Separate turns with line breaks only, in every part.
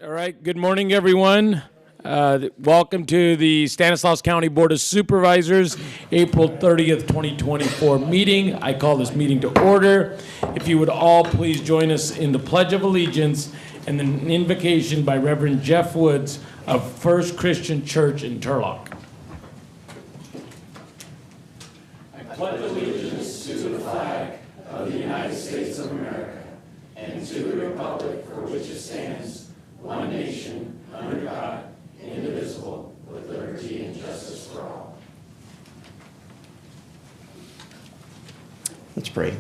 All right, good morning, everyone. Welcome to the Stanislaus County Board of Supervisors, April 30th, 2024 meeting. I call this meeting to order. If you would all please join us in the Pledge of Allegiance and an invocation by Reverend Jeff Woods of First Christian Church in Turlock. I pledge allegiance to the flag of the United States of America and to the republic for which it stands, one nation, under God, indivisible, with liberty and justice for all.
Let's pray.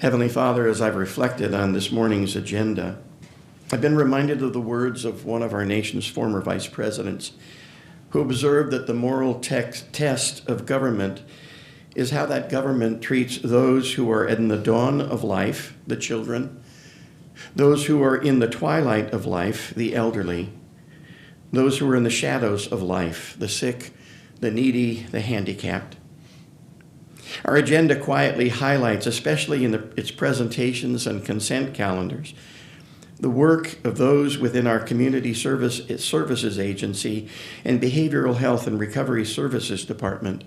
Heavenly Father, as I've reflected on this morning's agenda, I've been reminded of the words of one of our nation's former vice presidents, who observed that the moral test of government is how that government treats those who are in the dawn of life, the children, those who are in the twilight of life, the elderly, those who are in the shadows of life, the sick, the needy, the handicapped. Our agenda quietly highlights, especially in its presentations and consent calendars, the work of those within our Community Services Agency and Behavioral Health and Recovery Services Department,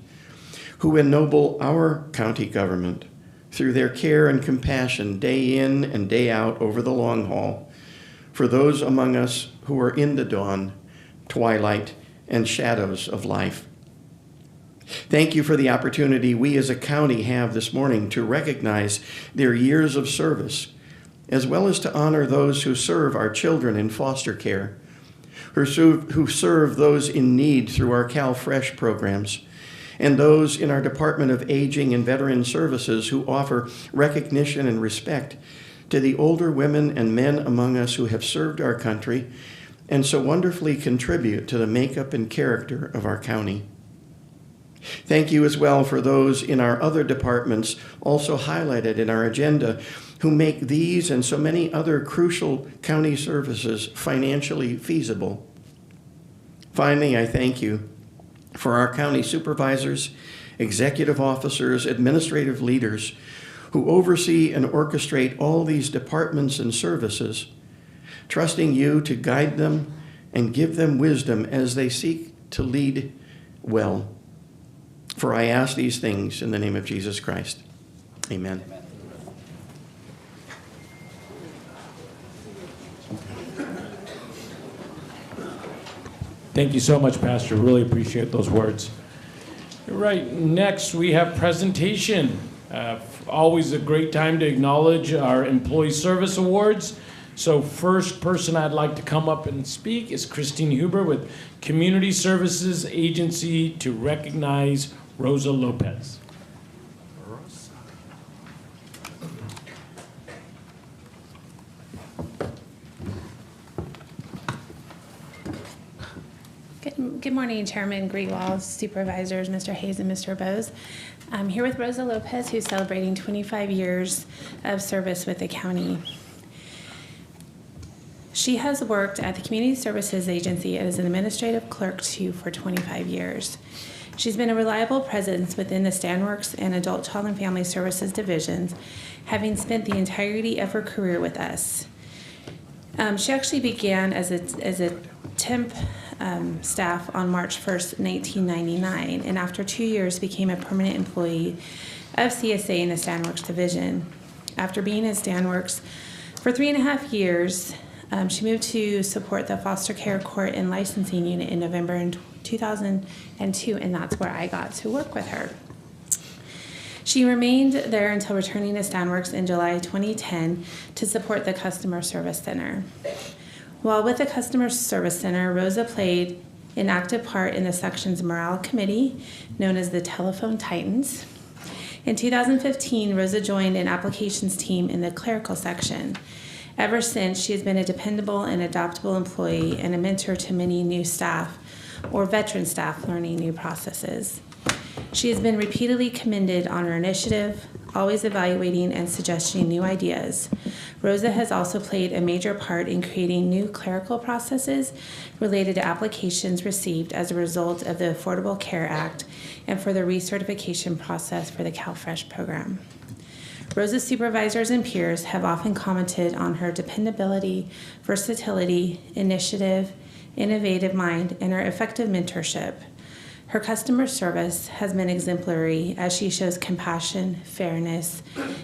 who ennoble our county government through their care and compassion day in and day out over the long haul for those among us who are in the dawn, twilight, and shadows of life. Thank you for the opportunity we as a county have this morning to recognize their years of service, as well as to honor those who serve our children in foster care, who serve those in need through our CalFresh programs, and those in our Department of Aging and Veteran Services who offer recognition and respect to the older women and men among us who have served our country and so wonderfully contribute to the makeup and character of our county. Thank you as well for those in our other departments also highlighted in our agenda who make these and so many other crucial county services financially feasible. Finally, I thank you for our county supervisors, executive officers, administrative leaders who oversee and orchestrate all these departments and services, trusting you to guide them and give them wisdom as they seek to lead well. For I ask these things in the name of Jesus Christ. Amen. Amen.
Thank you so much, Pastor. Really appreciate those words. Right, next we have presentation. Always a great time to acknowledge our Employee Service Awards. So first person I'd like to come up and speak is Christine Huber with Community Services Agency to recognize Rosa Lopez.
Good morning, Chairman Greenwald, Supervisors, Mr. Hayes and Mr. Bose. I'm here with Rosa Lopez, who's celebrating 25 years of service with the county. She has worked at the Community Services Agency as an administrative clerk for 25 years. She's been a reliable presence within the StanWorks and Adult Child and Family Services divisions, having spent the entirety of her career with us. She actually began as a temp staff on March 1st, 1999, and after 2 years became a permanent employee of CSA in the StanWorks division. After being at StanWorks for 3.5 years, she moved to support the Foster Care Court and Licensing Unit in November 2002, and that's where I got to work with her. She remained there until returning to StanWorks in July 2010 to support the Customer Service Center. While with the Customer Service Center, Rosa played an active part in the section's morale committee, known as the Telephone Titans. In 2015, Rosa joined an applications team in the clerical section. Ever since, she has been a dependable and adaptable employee and a mentor to many new staff or veteran staff learning new processes. She has been repeatedly commended on her initiative, always evaluating and suggesting new ideas. Rosa has also played a major part in creating new clerical processes related to applications received as a result of the Affordable Care Act and for the recertification process for the CalFresh program. Rosa's supervisors and peers have often commented on her dependability, versatility, initiative, innovative mind, and her effective mentorship. Her customer service has been exemplary as she shows compassion, fairness,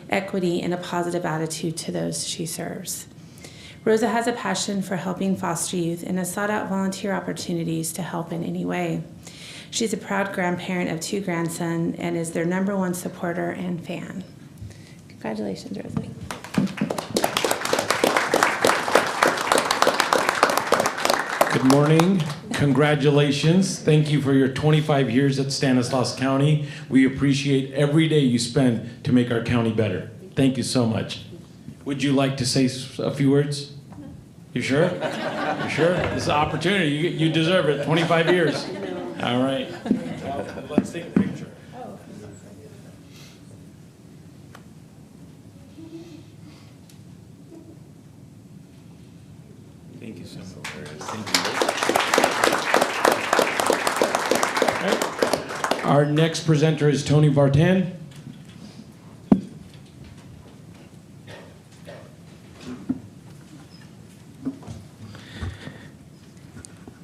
equity, and a positive attitude to those she serves. Rosa has a passion for helping foster youth and has sought out volunteer opportunities to help in any way. She's a proud grandparent of 2 grandsons and is their #1 supporter and fan. Congratulations, Rosa.
Good morning. Congratulations. Thank you for your 25 years at Stanislaus County. We appreciate every day you spend to make our county better. Thank you so much. Would you like to say a few words? You sure? You sure? This is an opportunity. You deserve it. 25 years. All right. Well, let's take a picture. Thank you so much. Thank you. All right. Our next presenter is Tony Vartan.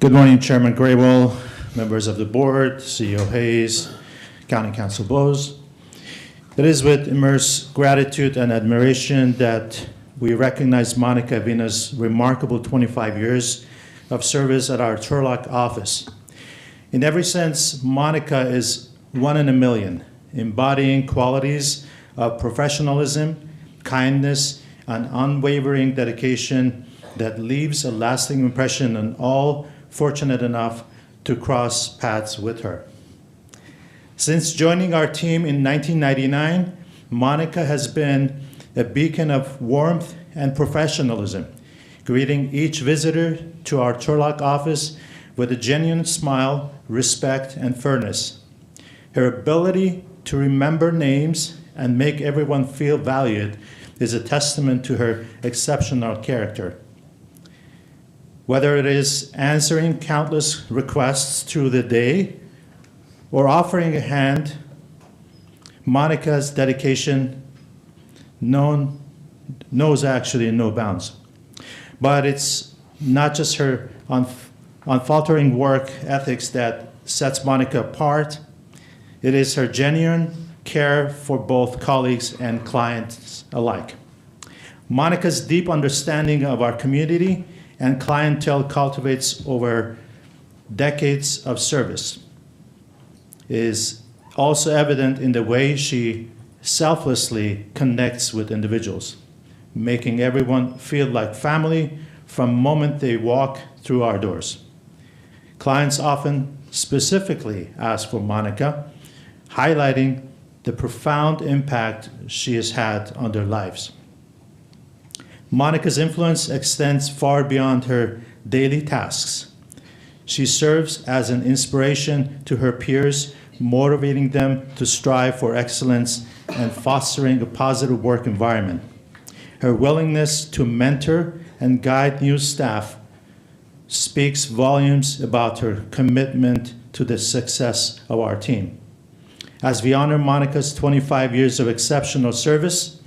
Good morning, Chairman Graywell, members of the board, CEO Hayes, County Council Bose. It is with immense gratitude and admiration that we recognize Monica Avina's remarkable 25 years of service at our Turlock office. In every sense, Monica is one in a million, embodying qualities of professionalism, kindness, and unwavering dedication that leaves a lasting impression on all fortunate enough to cross paths with her. Since joining our team in 1999, Monica has been a beacon of warmth and professionalism, greeting each visitor to our Turlock office with a genuine smile, respect, and fairness. Her ability to remember names and make everyone feel valued is a testament to her exceptional character. Whether it is answering countless requests through the day or offering a hand, Monica's dedication knows actually no bounds. But it's not just her unfaltering work ethics that sets Monica apart. It is her genuine care for both colleagues and clients alike. Monica's deep understanding of our community and clientele cultivates over decades of service is also evident in the way she selflessly connects with individuals, making everyone feel like family from the moment they walk through our doors. Clients often specifically ask for Monica, highlighting the profound impact she has had on their lives. Monica's influence extends far beyond her daily tasks. She serves as an inspiration to her peers, motivating them to strive for excellence and fostering a positive work environment. Her willingness to mentor and guide new staff speaks volumes about her commitment to the success of our team. As we honor Monica's 25 years of exceptional service,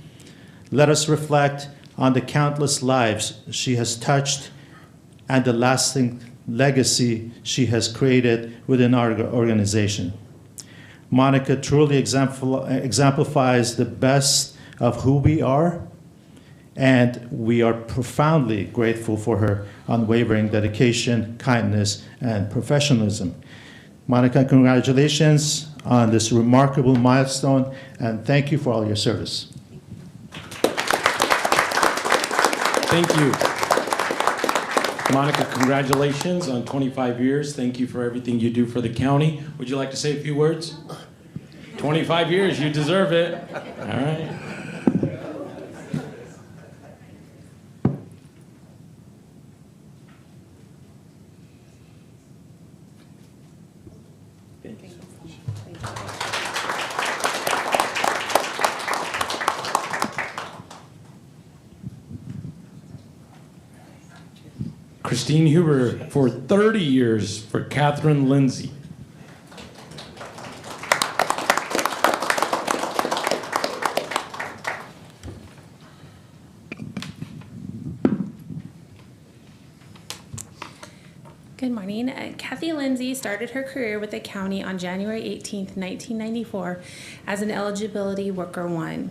let us reflect on the countless lives she has touched and the lasting legacy she has created within our organization. Monica truly exemplifies the best of who we are, and we are profoundly grateful for her unwavering dedication, kindness, and professionalism. Monica, congratulations on this remarkable milestone, and thank you for all your service.
Thank you. Monica, congratulations on 25 years. Thank you for everything you do for the county. Would you like to say a few words? 25 years, you deserve it. All right. Christine Huber for 30 years for Catherine Lindsay.
Good morning. Kathy Lindsay started her career with the county on January 18th, 1994 as an eligibility worker 1.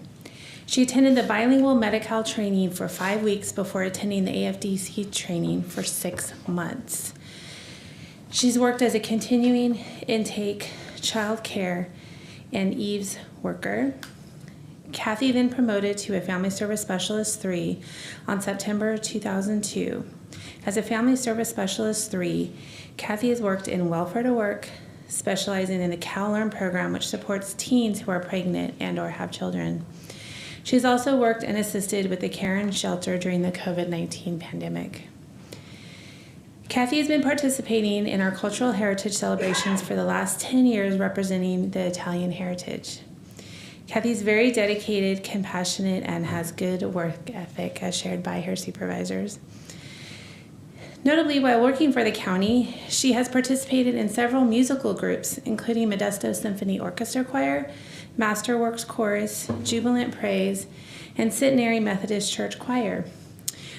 She attended the bilingual Medi-Cal training for 5 weeks before attending the AFDC training for 6 months. She's worked as a continuing intake, child care, and eaves worker. Kathy then promoted to a Family Service Specialist 3 on September 2002. As a Family Service Specialist 3, Kathy has worked in Welfare to Work, specializing in the CalLearn program, which supports teens who are pregnant and or have children. She's also worked and assisted with the Karen Shelter during the COVID-19 pandemic. Kathy has been participating in our cultural heritage celebrations for the last 10 years, representing the Italian heritage. Kathy's very dedicated, compassionate, and has good work ethic as shared by her supervisors. Notably, while working for the county, she has participated in several musical groups, including Modesto Symphony Orchestra Choir, Masterworks Chorus, Jubilant Praise, and Centenary Methodist Church Choir.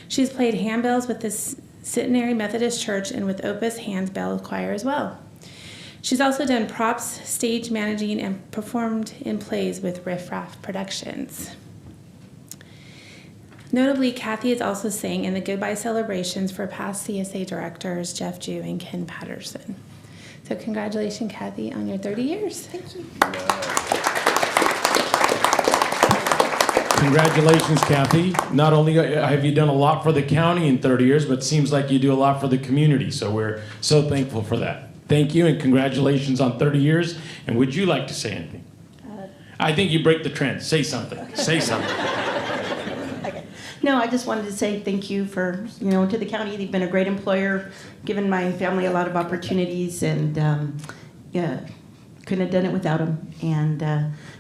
She's played handbells with the Centenary Methodist Church and with Opus Handbell Choir as well. She's also done props, stage managing, and performed in plays with Riff Raff Productions. Notably, Kathy has also sang in the Goodbye celebrations for past CSA directors Jeff Jew and Ken Patterson. So congratulations, Kathy, on your 30 years. Thank you.
Congratulations, Kathy. Not only have you done a lot for the county in 30 years, but it seems like you do a lot for the community. So we're so thankful for that. Thank you and congratulations on 30 years. And would you like to say anything? I think you break the trend. Say something. Say something.
Okay. No, I just wanted to say thank you for, to the county. They've been a great employer, given my family a lot of opportunities, and couldn't have done it without them. And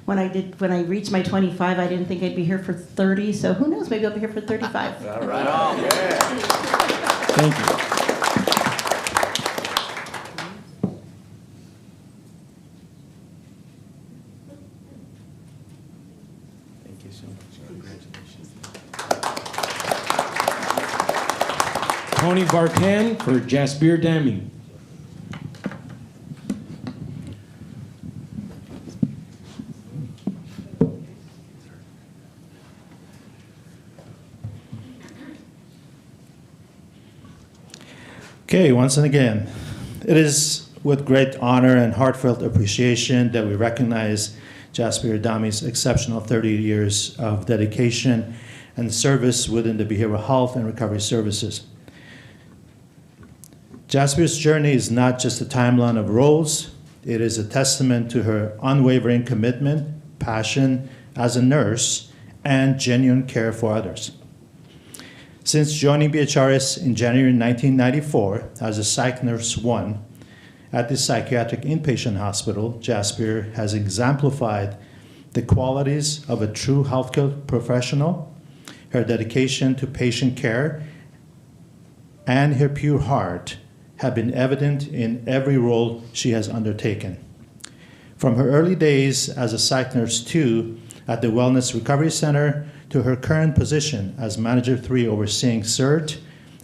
when I reached my 25, I didn't think I'd be here for 30. So who knows? Maybe I'll be here for 35.
All right. Oh, yeah.
Thank you.
Thank you so much. Congratulations.
Tony Vartan for Jasper Damming.
Okay, once and again, it is with great honor and heartfelt appreciation that we recognize Jasper Dami's exceptional 30 years of dedication and service within the behavioral health and recovery services. Jasper's journey is not just a timeline of roles, it is a testament to her unwavering commitment, passion as a nurse, and genuine care for others. Since joining BHRS in January 1994 as a Psych Nurse 1 at the Psychiatric Inpatient Hospital, Jasper has exemplified the qualities of a true healthcare professional. Her dedication to patient care and her pure heart have been evident in every role she has undertaken. From her early days as a Psych Nurse 2 at the Wellness Recovery Center to her current position as Manager 3 overseeing CERT,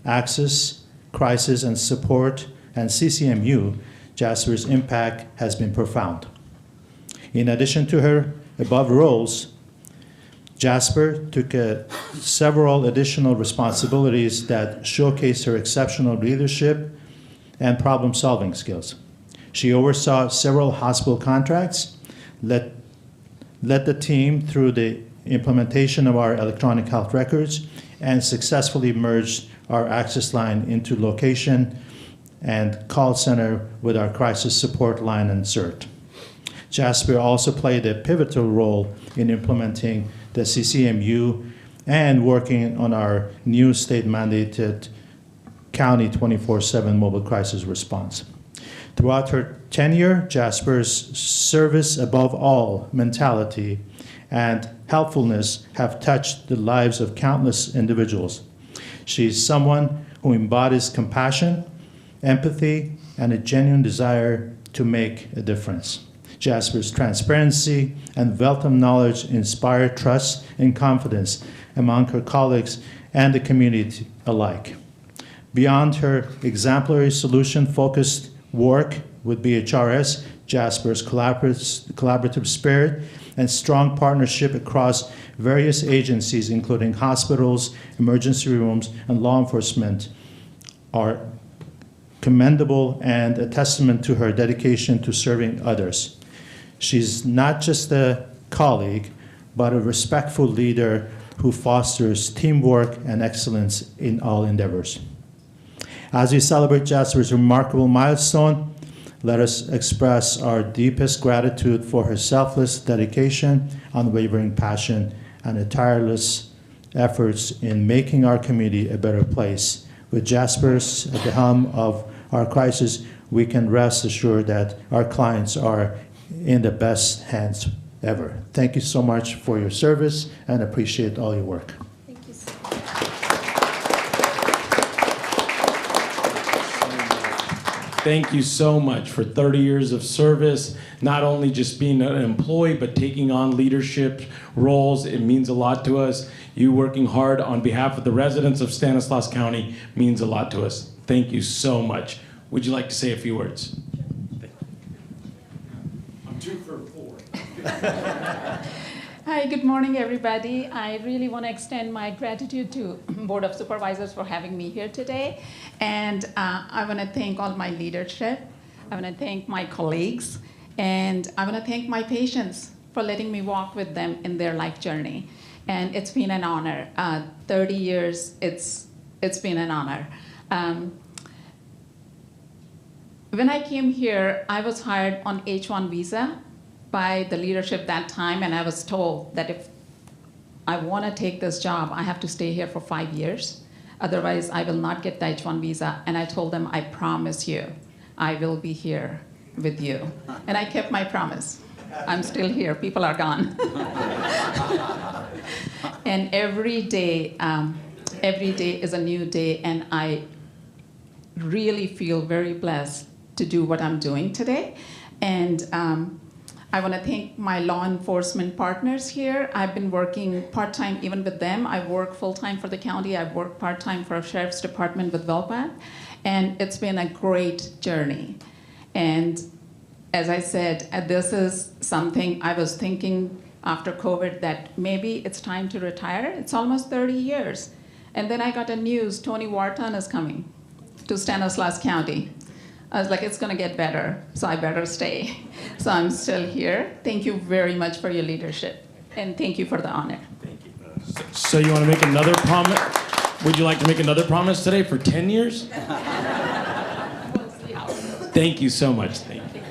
Access, Crisis and Support, and CCMU, Jasper's impact has been profound. In addition to her above roles, Jasper took several additional responsibilities that showcase her exceptional leadership and problem-solving skills. She oversaw several hospital contracts, led the team through the implementation of our electronic health records, and successfully merged our access line into location and call center with our crisis support line and CERT. Jasper also played a pivotal role in implementing the CCMU and working on our new state-mandated county 24/7 mobile crisis response. Throughout her tenure, Jasper's service above all mentality and helpfulness have touched the lives of countless individuals. She is someone who embodies compassion, empathy, and a genuine desire to make a difference. Jasper's transparency and wealth of knowledge inspire trust and confidence among her colleagues and the community alike. Beyond her exemplary solution-focused work with BHRS, Jasper's collaborative spirit and strong partnership across various agencies, including hospitals, emergency rooms, and law enforcement, are commendable and a testament to her dedication to serving others. She's not just a colleague, but a respectful leader who fosters teamwork and excellence in all endeavors. As we celebrate Jasper's remarkable milestone, let us express our deepest gratitude for her selfless dedication, unwavering passion, and her tireless efforts in making our community a better place. With Jasper's at the helm of our crisis, we can rest assured that our clients are in the best hands ever. Thank you so much for your service and appreciate all your work.
Thank you.
Thank you so much for 30 years of service, not only just being an employee, but taking on leadership roles. It means a lot to us. You working hard on behalf of the residents of Stanislaus County means a lot to us. Thank you so much. Would you like to say a few words? I'm 2 for 4.
Hi, good morning, everybody. I really want to extend my gratitude to Board of Supervisors for having me here today. And I want to thank all my leadership. I want to thank my colleagues. And I want to thank my patients for letting me walk with them in their life journey. And it's been an honor. 30 years, it's been an honor. When I came here, I was hired on H-1 visa by the leadership that time, and I was told that if I want to take this job, I have to stay here for 5 years. Otherwise, I will not get the H-1 visa. And I told them, I promise you, I will be here with you. And I kept my promise. I'm still here. People are gone. And every day is a new day, and I really feel very blessed to do what I'm doing today. And I want to thank my law enforcement partners here. I've been working part-time even with them. I work full-time for the county. I've worked part-time for a sheriff's department with Velpat. And it's been a great journey. And as I said, this is something I was thinking after COVID that maybe it's time to retire. It's almost 30 years. And then I got a news, Tony Wharton is coming to Stanislaus County. I was like, it's going to get better, so I better stay. So I'm still here. Thank you very much for your leadership, and thank you for the honor.
Thank you. So you want to make another promise? Would you like to make another promise today for 10 years?
We'll see how it goes.
Thank you so much. Thank you.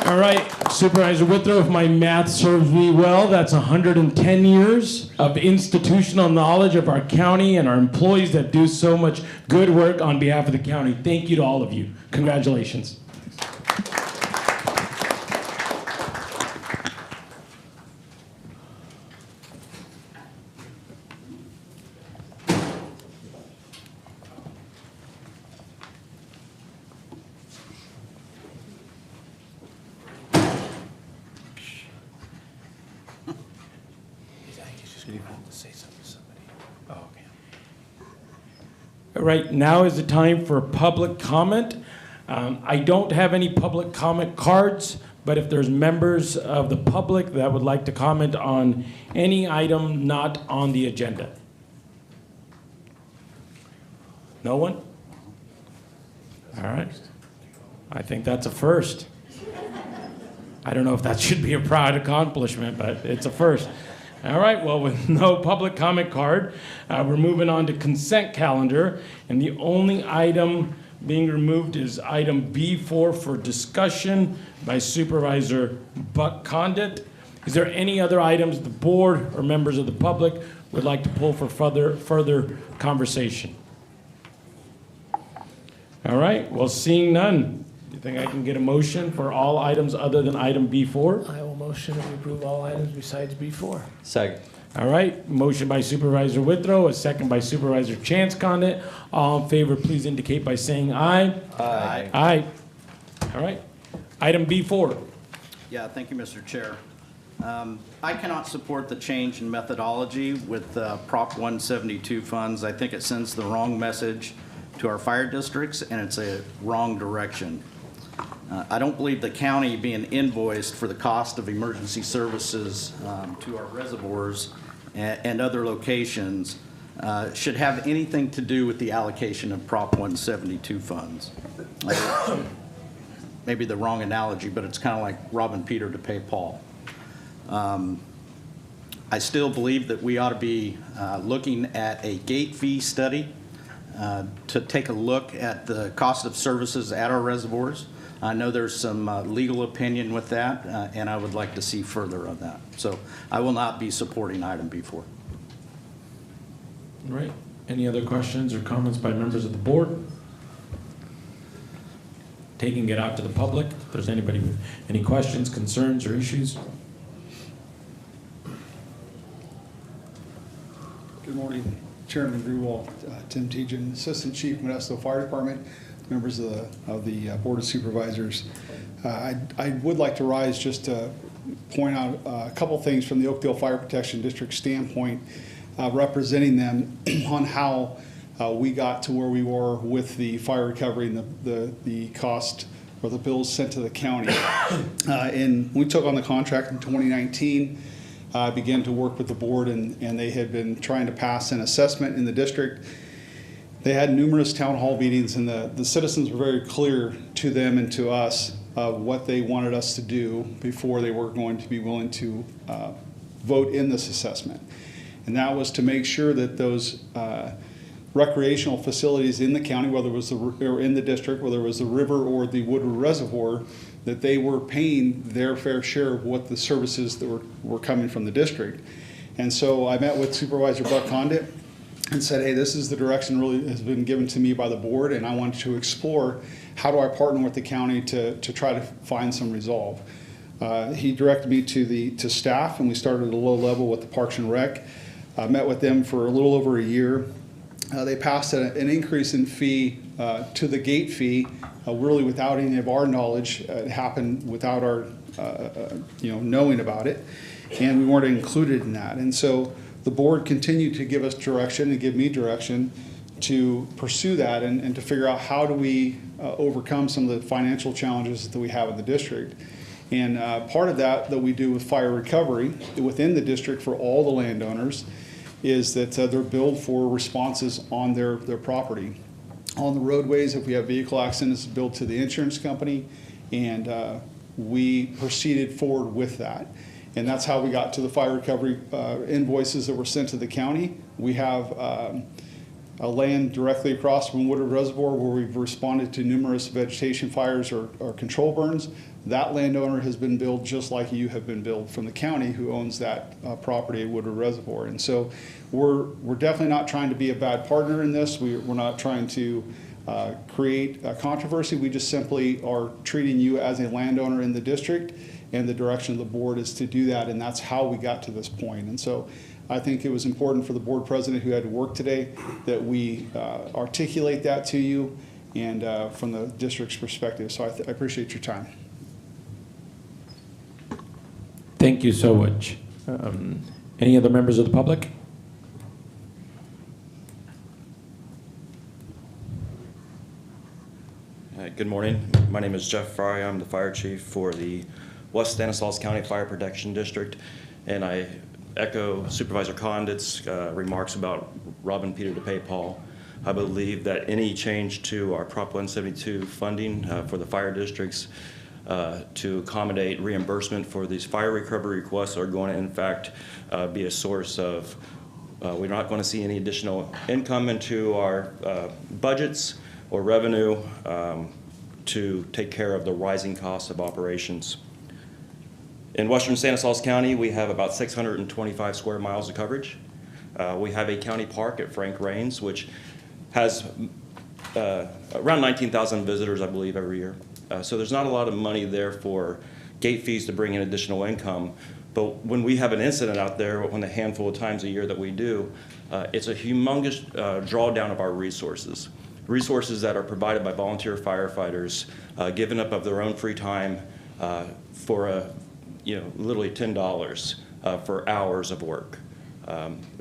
All right, Supervisor Withrow, if my math serves me well, that's 110 years of institutional knowledge of our county and our employees that do so much good work on behalf of the county. Thank you to all of you. Congratulations. All right, now is the time for public comment. I don't have any public comment cards, but if there's members of the public that would like to comment on any item not on the agenda. No one? All right. I think that's a first. I don't know if that should be a proud accomplishment, but it's a first. All right, well, with no public comment card, we're moving on to consent calendar, and the only item being removed is item B4 for discussion by Supervisor Buck Condit. Is there any other items the board or members of the public would like to pull for further conversation? All right, well, seeing none, do you think I can get a motion for all items other than item B4?
I will motion that we approve all items besides B4.
Second.
All right, motion by Supervisor Withrow, a second by Supervisor Chance Condit. All in favor, please indicate by saying aye.
Aye.
Aye. All right. Item B4.
Yeah, thank you, Mr. Chair. I cannot support the change in methodology with Prop 172 funds. I think it sends the wrong message to our fire districts, and it's a wrong direction. I don't believe the county being invoiced for the cost of emergency services to our reservoirs and other locations should have anything to do with the allocation of Prop 172 funds. Maybe the wrong analogy, but it's kind of like robbing Peter to pay Paul. I still believe that we ought to be looking at a gate fee study to take a look at the cost of services at our reservoirs. I know there's some legal opinion with that, and I would like to see further on that. So I will not be supporting item B4.
All right. Any other questions or comments by members of the board? Taking it out to the public. If there's anybody with any questions, concerns, or issues?
Good morning, Chairman Grewal, Tim Tejan, Assistant Chief, Modesto Fire Department, members of the Board of Supervisors. I would like to rise just to point out a couple things from the Oakdale Fire Protection District standpoint, representing them on how we got to where we were with the fire recovery and the cost or the bills sent to the county. And we took on the contract in 2019. Began to work with the board, and they had been trying to pass an assessment in the district. They had numerous town hall meetings, and the citizens were very clear to them and to us what they wanted us to do before they were going to be willing to vote in this assessment. And that was to make sure that those recreational facilities in the county, whether it was or in the district, whether it was the river or the Woodward Reservoir, that they were paying their fair share of what the services that were coming from the district. And so I met with Supervisor Buck Condit and said, hey, this is the direction really has been given to me by the board, and I want to explore how do I partner with the county to try to find some resolve. He directed me to staff, and we started at a low level with the Parks and Rec. I met with them for a little over a year. They passed an increase in fee to the gate fee, really without any of our knowledge. It happened without our knowing about it, and we weren't included in that. And so the board continued to give us direction and give me direction to pursue that and to figure out how do we overcome some of the financial challenges that we have in the district. And part of that we do with fire recovery within the district for all the landowners is that they're billed for responses on their property. On the roadways, if we have vehicle accidents, it's billed to the insurance company, and we proceeded forward with that. And that's how we got to the fire recovery invoices that were sent to the county. We have a land directly across from Woodward Reservoir where we've responded to numerous vegetation fires or control burns. That landowner has been billed just like you have been billed from the county who owns that property at Woodward Reservoir. And so we're definitely not trying to be a bad partner in this. We're not trying to create a controversy. We just simply are treating you as a landowner in the district, and the direction of the board is to do that, and that's how we got to this point. And so I think it was important for the board president who had to work today that we articulate that to you and from the district's perspective. So I appreciate your time.
Thank you so much. Any other members of the public?
Good morning. My name is Jeff Fry. I'm the fire chief for the West Stanislaus County Fire Protection District, and I echo Supervisor Condit's remarks about robbing Peter to pay Paul. I believe that any change to our Prop 172 funding for the fire districts to accommodate reimbursement for these fire recovery requests are going to, in fact, be a source of, we're not going to see any additional income into our budgets or revenue to take care of the rising costs of operations. In western Stanislaus County, we have about 625 square miles of coverage. We have a county park at Frank Rains, which has around 19,000 visitors, I believe, every year. So there's not a lot of money there for gate fees to bring in additional income. But when we have an incident out there, when a handful of times a year that we do, it's a humongous drawdown of our resources. Resources that are provided by volunteer firefighters, given up of their own free time for literally $10 for hours of work.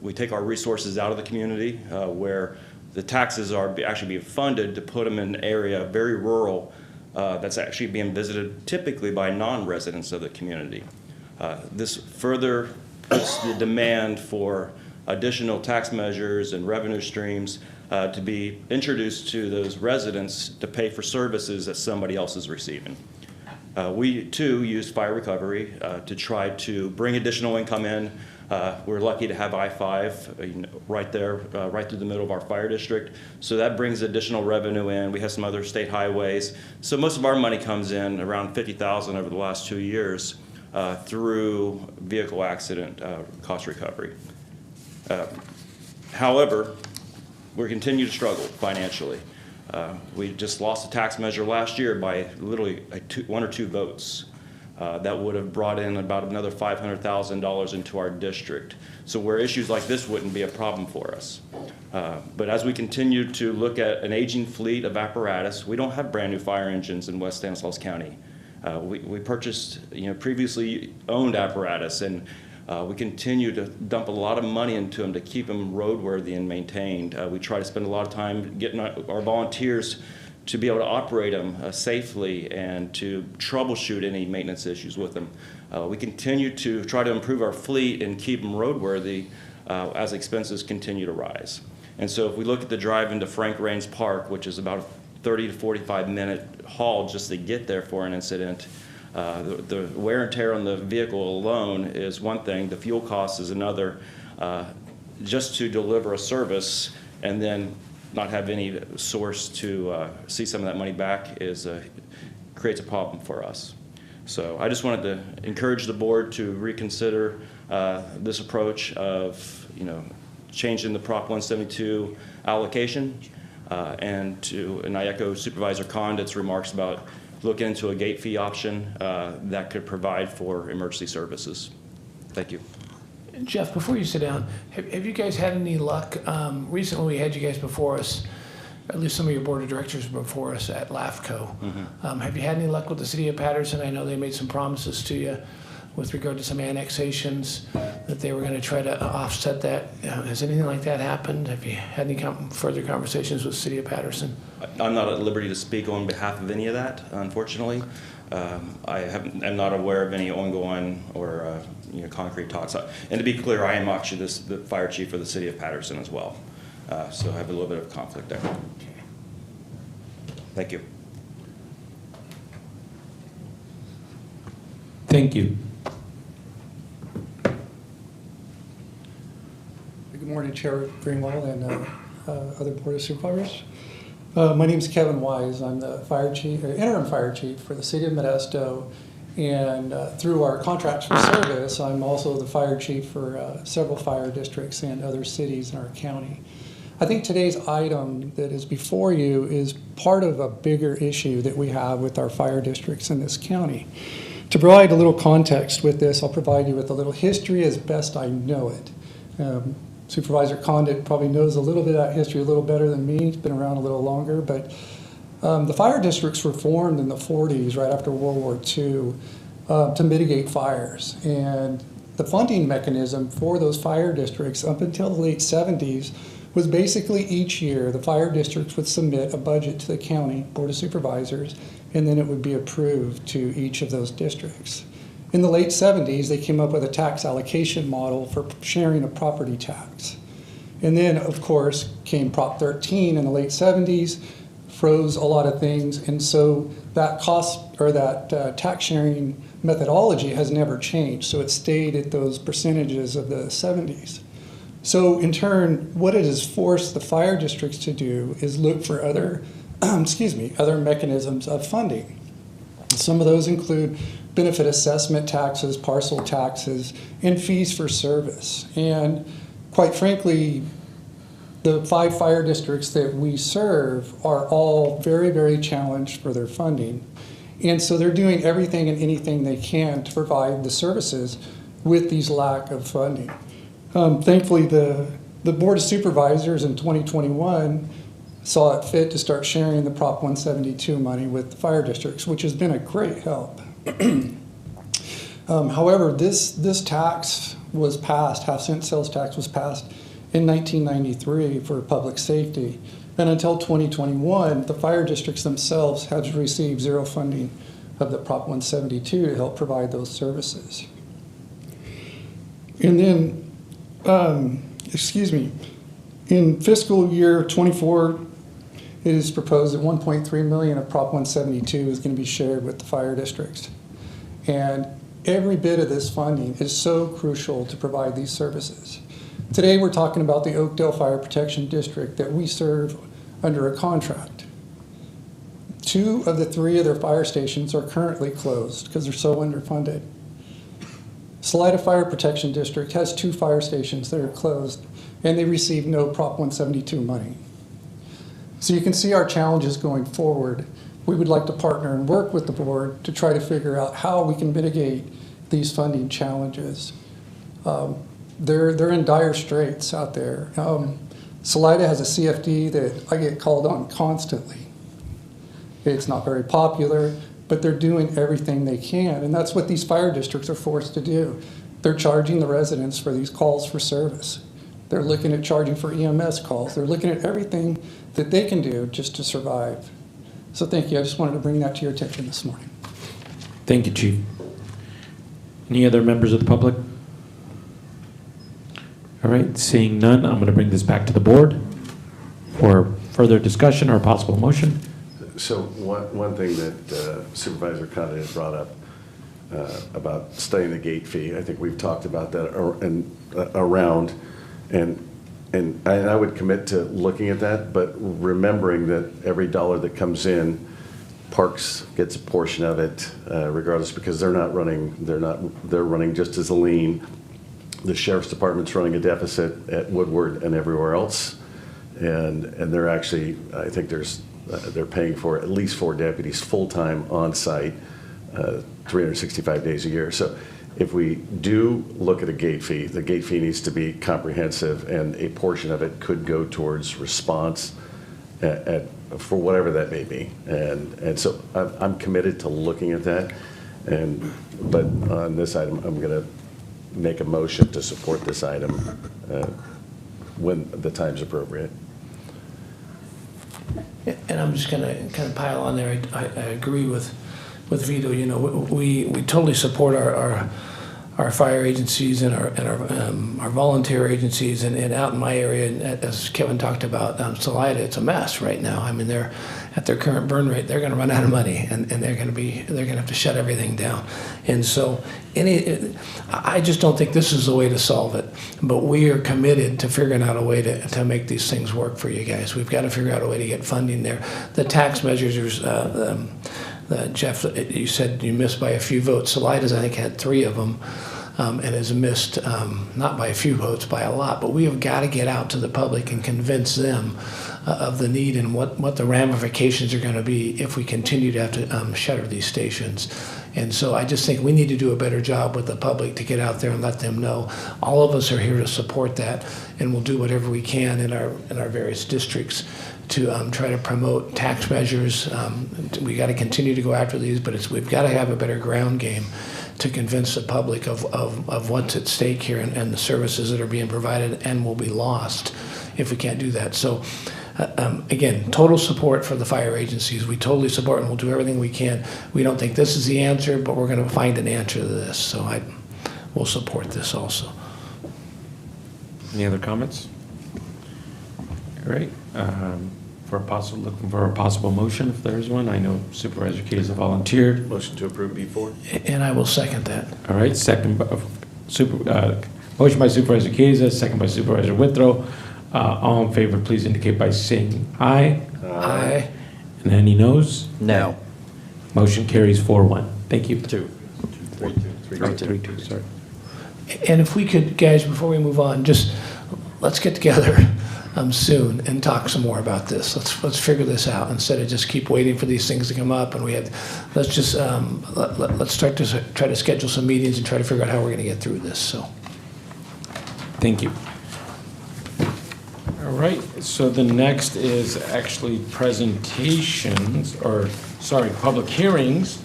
We take our resources out of the community where the taxes are actually being funded to put them in an area very rural that's actually being visited typically by non-residents of the community. This further puts the demand for additional tax measures and revenue streams to be introduced to those residents to pay for services that somebody else is receiving. We too use fire recovery to try to bring additional income in. We're lucky to have I-5 right there, right through the middle of our fire district. So that brings additional revenue in. We have some other state highways. So most of our money comes in, around $50,000 over the last 2 years, through vehicle accident cost recovery. However, we continue to struggle financially. We just lost a tax measure last year by literally 1 or 2 votes. That would have brought in about another $500,000 into our district. So where issues like this wouldn't be a problem for us. But as we continue to look at an aging fleet of apparatus, we don't have brand new fire engines in West Stanislaus County. We purchased previously owned apparatus, and we continue to dump a lot of money into them to keep them roadworthy and maintained. We try to spend a lot of time getting our volunteers to be able to operate them safely and to troubleshoot any maintenance issues with them. We continue to try to improve our fleet and keep them roadworthy as expenses continue to rise. And so if we look at the drive into Frank Raines Park, which is about a 30 to 45 minute haul just to get there for an incident, the wear and tear on the vehicle alone is one thing, the fuel cost is another. Just to deliver a service and then not have any source to see some of that money back creates a problem for us. So I just wanted to encourage the board to reconsider this approach of changing the Prop 172 allocation and I echo Supervisor Condit's remarks about looking into a gate fee option that could provide for emergency services. Thank you.
Jeff, before you sit down, have you guys had any luck? Recently we had you guys before us, at least some of your board of directors were before us at LAFCO. Mm-hmm. Have you had any luck with the city of Patterson? I know they made some promises to you with regard to some annexations that they were going to try to offset that. Has anything like that happened? Have you had any further conversations with the city of Patterson? I'm
not at liberty to speak on behalf of any of that, unfortunately. I'm not aware of any ongoing or concrete talks. And to be clear, I am actually the fire chief for the city of Patterson as well. So I have a little bit of conflict there. Thank you.
Thank you.
Good morning, Chair Greenwald and other Board of Supervisors. My name is Kevin Wise. I'm the fire chief, interim fire chief for the city of Modesto, and through our contracts for service, I'm also the fire chief for several fire districts and other cities in our county. I think today's item that is before you is part of a bigger issue that we have with our fire districts in this county. To provide a little context with this, I'll provide you with a little history as best I know it. Supervisor Condit probably knows a little bit of that history a little better than me. He's been around a little longer, but the fire districts were formed in the 40s, right after World War II, to mitigate fires. And the funding mechanism for those fire districts up until the late 70s was basically each year the fire districts would submit a budget to the county Board of Supervisors, and then it would be approved to each of those districts. In the late 70s, they came up with a tax allocation model for sharing a property tax. And then, of course, came Prop 13 in the late 70s, froze a lot of things, and so that cost or that tax sharing methodology has never changed. So it stayed at those percentages of the 70s. So in turn, what it has forced the fire districts to do is look for other, other mechanisms of funding. Some of those include benefit assessment taxes, parcel taxes, and fees for service. And quite frankly, the 5 fire districts that we serve are all very, very challenged for their funding. And so they're doing everything and anything they can to provide the services with these lack of funding. Thankfully, the Board of Supervisors in 2021 saw it fit to start sharing the Prop 172 money with the fire districts, which has been a great help. However, this tax was passed, half-cent sales tax was passed in 1993 for public safety. And until 2021, the fire districts themselves had to receive zero funding of the Prop 172 to help provide those services. And then, in fiscal year 24, it is proposed that 1.3 million of Prop 172 is going to be shared with the fire districts. And every bit of this funding is so crucial to provide these services. Today we're talking about the Oakdale Fire Protection District that we serve under a contract. 2 of the 3 of their fire stations are currently closed because they're so underfunded. Salida Fire Protection District has 2 fire stations that are closed and they receive no Prop 172 money. So you can see our challenges going forward. We would like to partner and work with the board to try to figure out how we can mitigate these funding challenges. They're in dire straits out there. Salida has a CFD that I get called on constantly. It's not very popular, but they're doing everything they can, and that's what these fire districts are forced to do. They're charging the residents for these calls for service. They're looking at charging for EMS calls. They're looking at everything that they can do just to survive. So thank you. I just wanted to bring that to your attention this morning.
Thank you, Chief. Any other members of the public? All right, seeing none, I'm going to bring this back to the board for further discussion or possible motion.
So one thing that Supervisor Condit had brought up about studying the gate fee, I think we've talked about that around, and I would commit to looking at that, but remembering that every dollar that comes in, Parks gets a portion of it, regardless, because they're running just as a lien. The Sheriff's Department's running a deficit at Woodward and everywhere else, and they're actually, I think they're paying for at least 4 deputies full-time on-site, 365 days a year. So if we do look at a gate fee, the gate fee needs to be comprehensive, and a portion of it could go towards response for whatever that may be. And so I'm committed to looking at that. But on this item, I'm going to make a motion to support this item when the time's appropriate.
And I'm just going to kind of pile on there. I agree with Vito. You know, we totally support our fire agencies and our volunteer agencies, and out in my area, and as Kevin talked about, Salida, it's a mess right now. I mean, they're at their current burn rate, they're going to run out of money, and they're going to have to shut everything down. And so, I just don't think this is the way to solve it. But we are committed to figuring out a way to make these things work for you guys. We've got to figure out a way to get funding there. The tax measures, Jeff, you said you missed by a few votes. Salida's, I think, had 3 of them. And has missed, not by a few votes, by a lot, but we have got to get out to the public and convince them of the need and what the ramifications are going to be if we continue to have to shutter these stations. And so I just think we need to do a better job with the public to get out there and let them know. All of us are here to support that, and we'll do whatever we can in our various districts to try to promote tax measures. We got to continue to go after these, but we've got to have a better ground game to convince the public of what's at stake here and the services that are being provided and will be lost if we can't do that. So again, total support for the fire agencies. We totally support and we'll do everything we can. We don't think this is the answer, but we're going to find an answer to this. So we'll support this also.
Any other comments? All right. Looking for a possible motion, if there's one. I know Supervisor Kayes volunteered.
Motion to approve B4.
And I will second that. All right, motion by Supervisor Kayes, second by Supervisor Withrow. All in favor, please indicate by saying aye.
Aye.
And any noes?
No.
Motion carries 4-1. Thank you.
3-2.
Sorry.
And if we could, guys, before we move on, just let's get together soon and talk some more about this. Let's figure this out instead of just keep waiting for these things to come up. And let's just let's start to try to schedule some meetings and try to figure out how we're going to get through this. So,
Thank you. All right, so the next is actually presentations, or sorry, public hearings.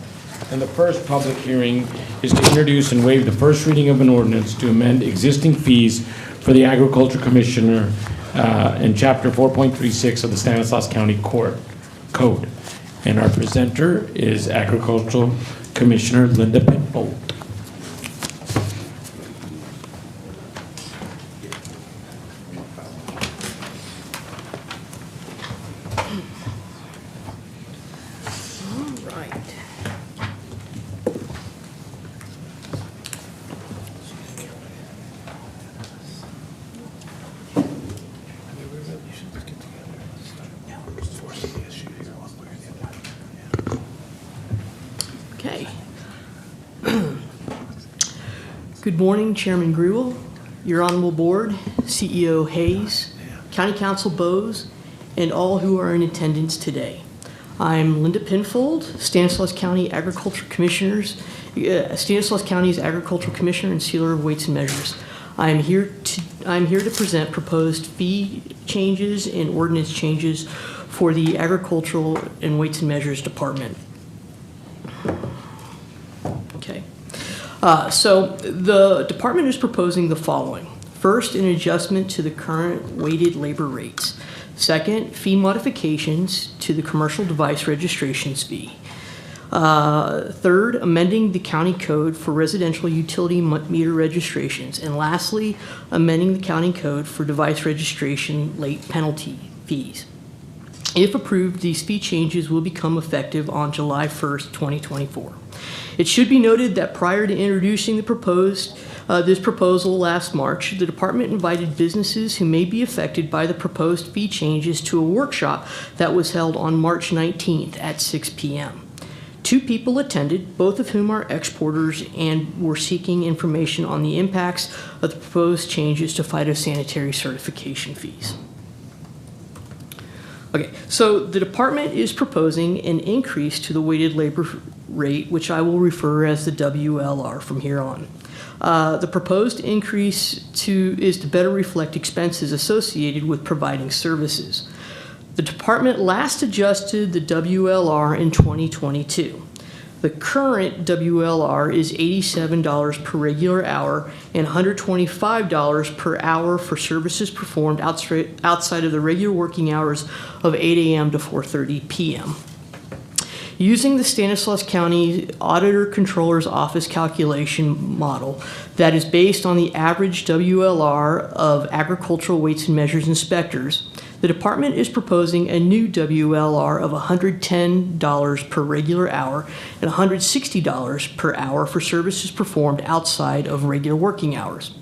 And the first public hearing is to introduce and waive the first reading of an ordinance to amend existing fees for the Agriculture Commissioner in Chapter 4.36 of the Stanislaus County Code. And our presenter is Agricultural Commissioner Linda Pinfold.
Okay. Good morning, Chairman Grewal, Your Honorable Board, CEO Hayes, County Council Bowes, and all who are in attendance today. I'm Linda Pinfold, Stanislaus County Agriculture Commissioner's, Stanislaus County's Agricultural Commissioner and Sealer of Weights and Measures. I'm here to present proposed fee changes and ordinance changes for the Agricultural and Weights and Measures Department. Okay. So the department is proposing the following. First, an adjustment to the current weighted labor rates. Second, fee modifications to the commercial device registrations fee. Third, amending the county code for residential utility meter registrations. And lastly, amending the county code for device registration late penalty fees. If approved, these fee changes will become effective on July 1st, 2024. It should be noted that prior to introducing this proposal last March, the department invited businesses who may be affected by the proposed fee changes to a workshop that was held on March 19th at 6 p.m. 2 people attended, both of whom are exporters and were seeking information on the impacts of the proposed changes to phytosanitary certification fees. Okay, so the department is proposing an increase to the weighted labor rate, which I will refer as the WLR from here on. The proposed increase is to better reflect expenses associated with providing services. The department last adjusted the WLR in 2022. The current WLR is $87 per regular hour and $125 per hour for services performed outside of the regular working hours of 8 a.m. to 4:30 p.m. Using the Stanislaus County Auditor Controller's Office calculation model that is based on the average WLR of agricultural weights and measures inspectors, the department is proposing a new WLR of $110 per regular hour and $160 per hour for services performed outside of regular working hours.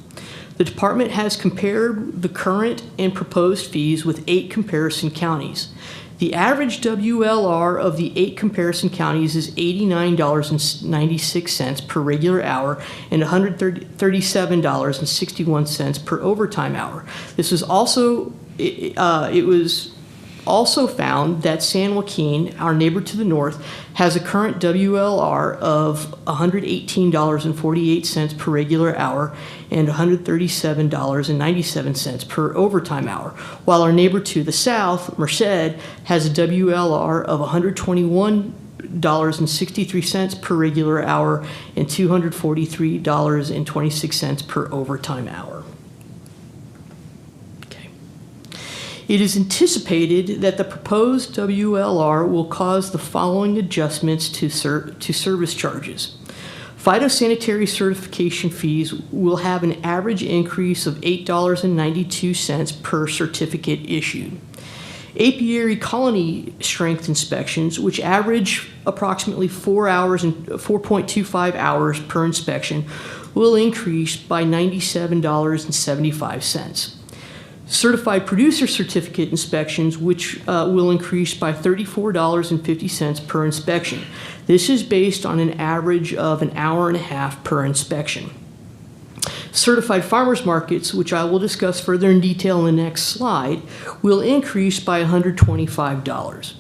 The department has compared the current and proposed fees with 8 comparison counties. The average WLR of the 8 comparison counties is $89.96 per regular hour and $137.61 per overtime hour. This was also it was also found that San Joaquin, our neighbor to the north, has a current WLR of $118.48 per regular hour and $137.97 per overtime hour, while our neighbor to the south, Merced, has a WLR of $121.63 per regular hour and $243.26 per overtime hour. It is anticipated that the proposed WLR will cause the following adjustments to service charges. Phytosanitary certification fees will have an average increase of $8.92 per certificate issued. Apiary colony strength inspections, which average approximately 4.25 hours per inspection, will increase by $97.75. Certified producer certificate inspections, which will increase by $34.50 per inspection. This is based on an average of an hour and a half per inspection. Certified farmers markets, which I will discuss further in detail in the next slide, will increase by $125.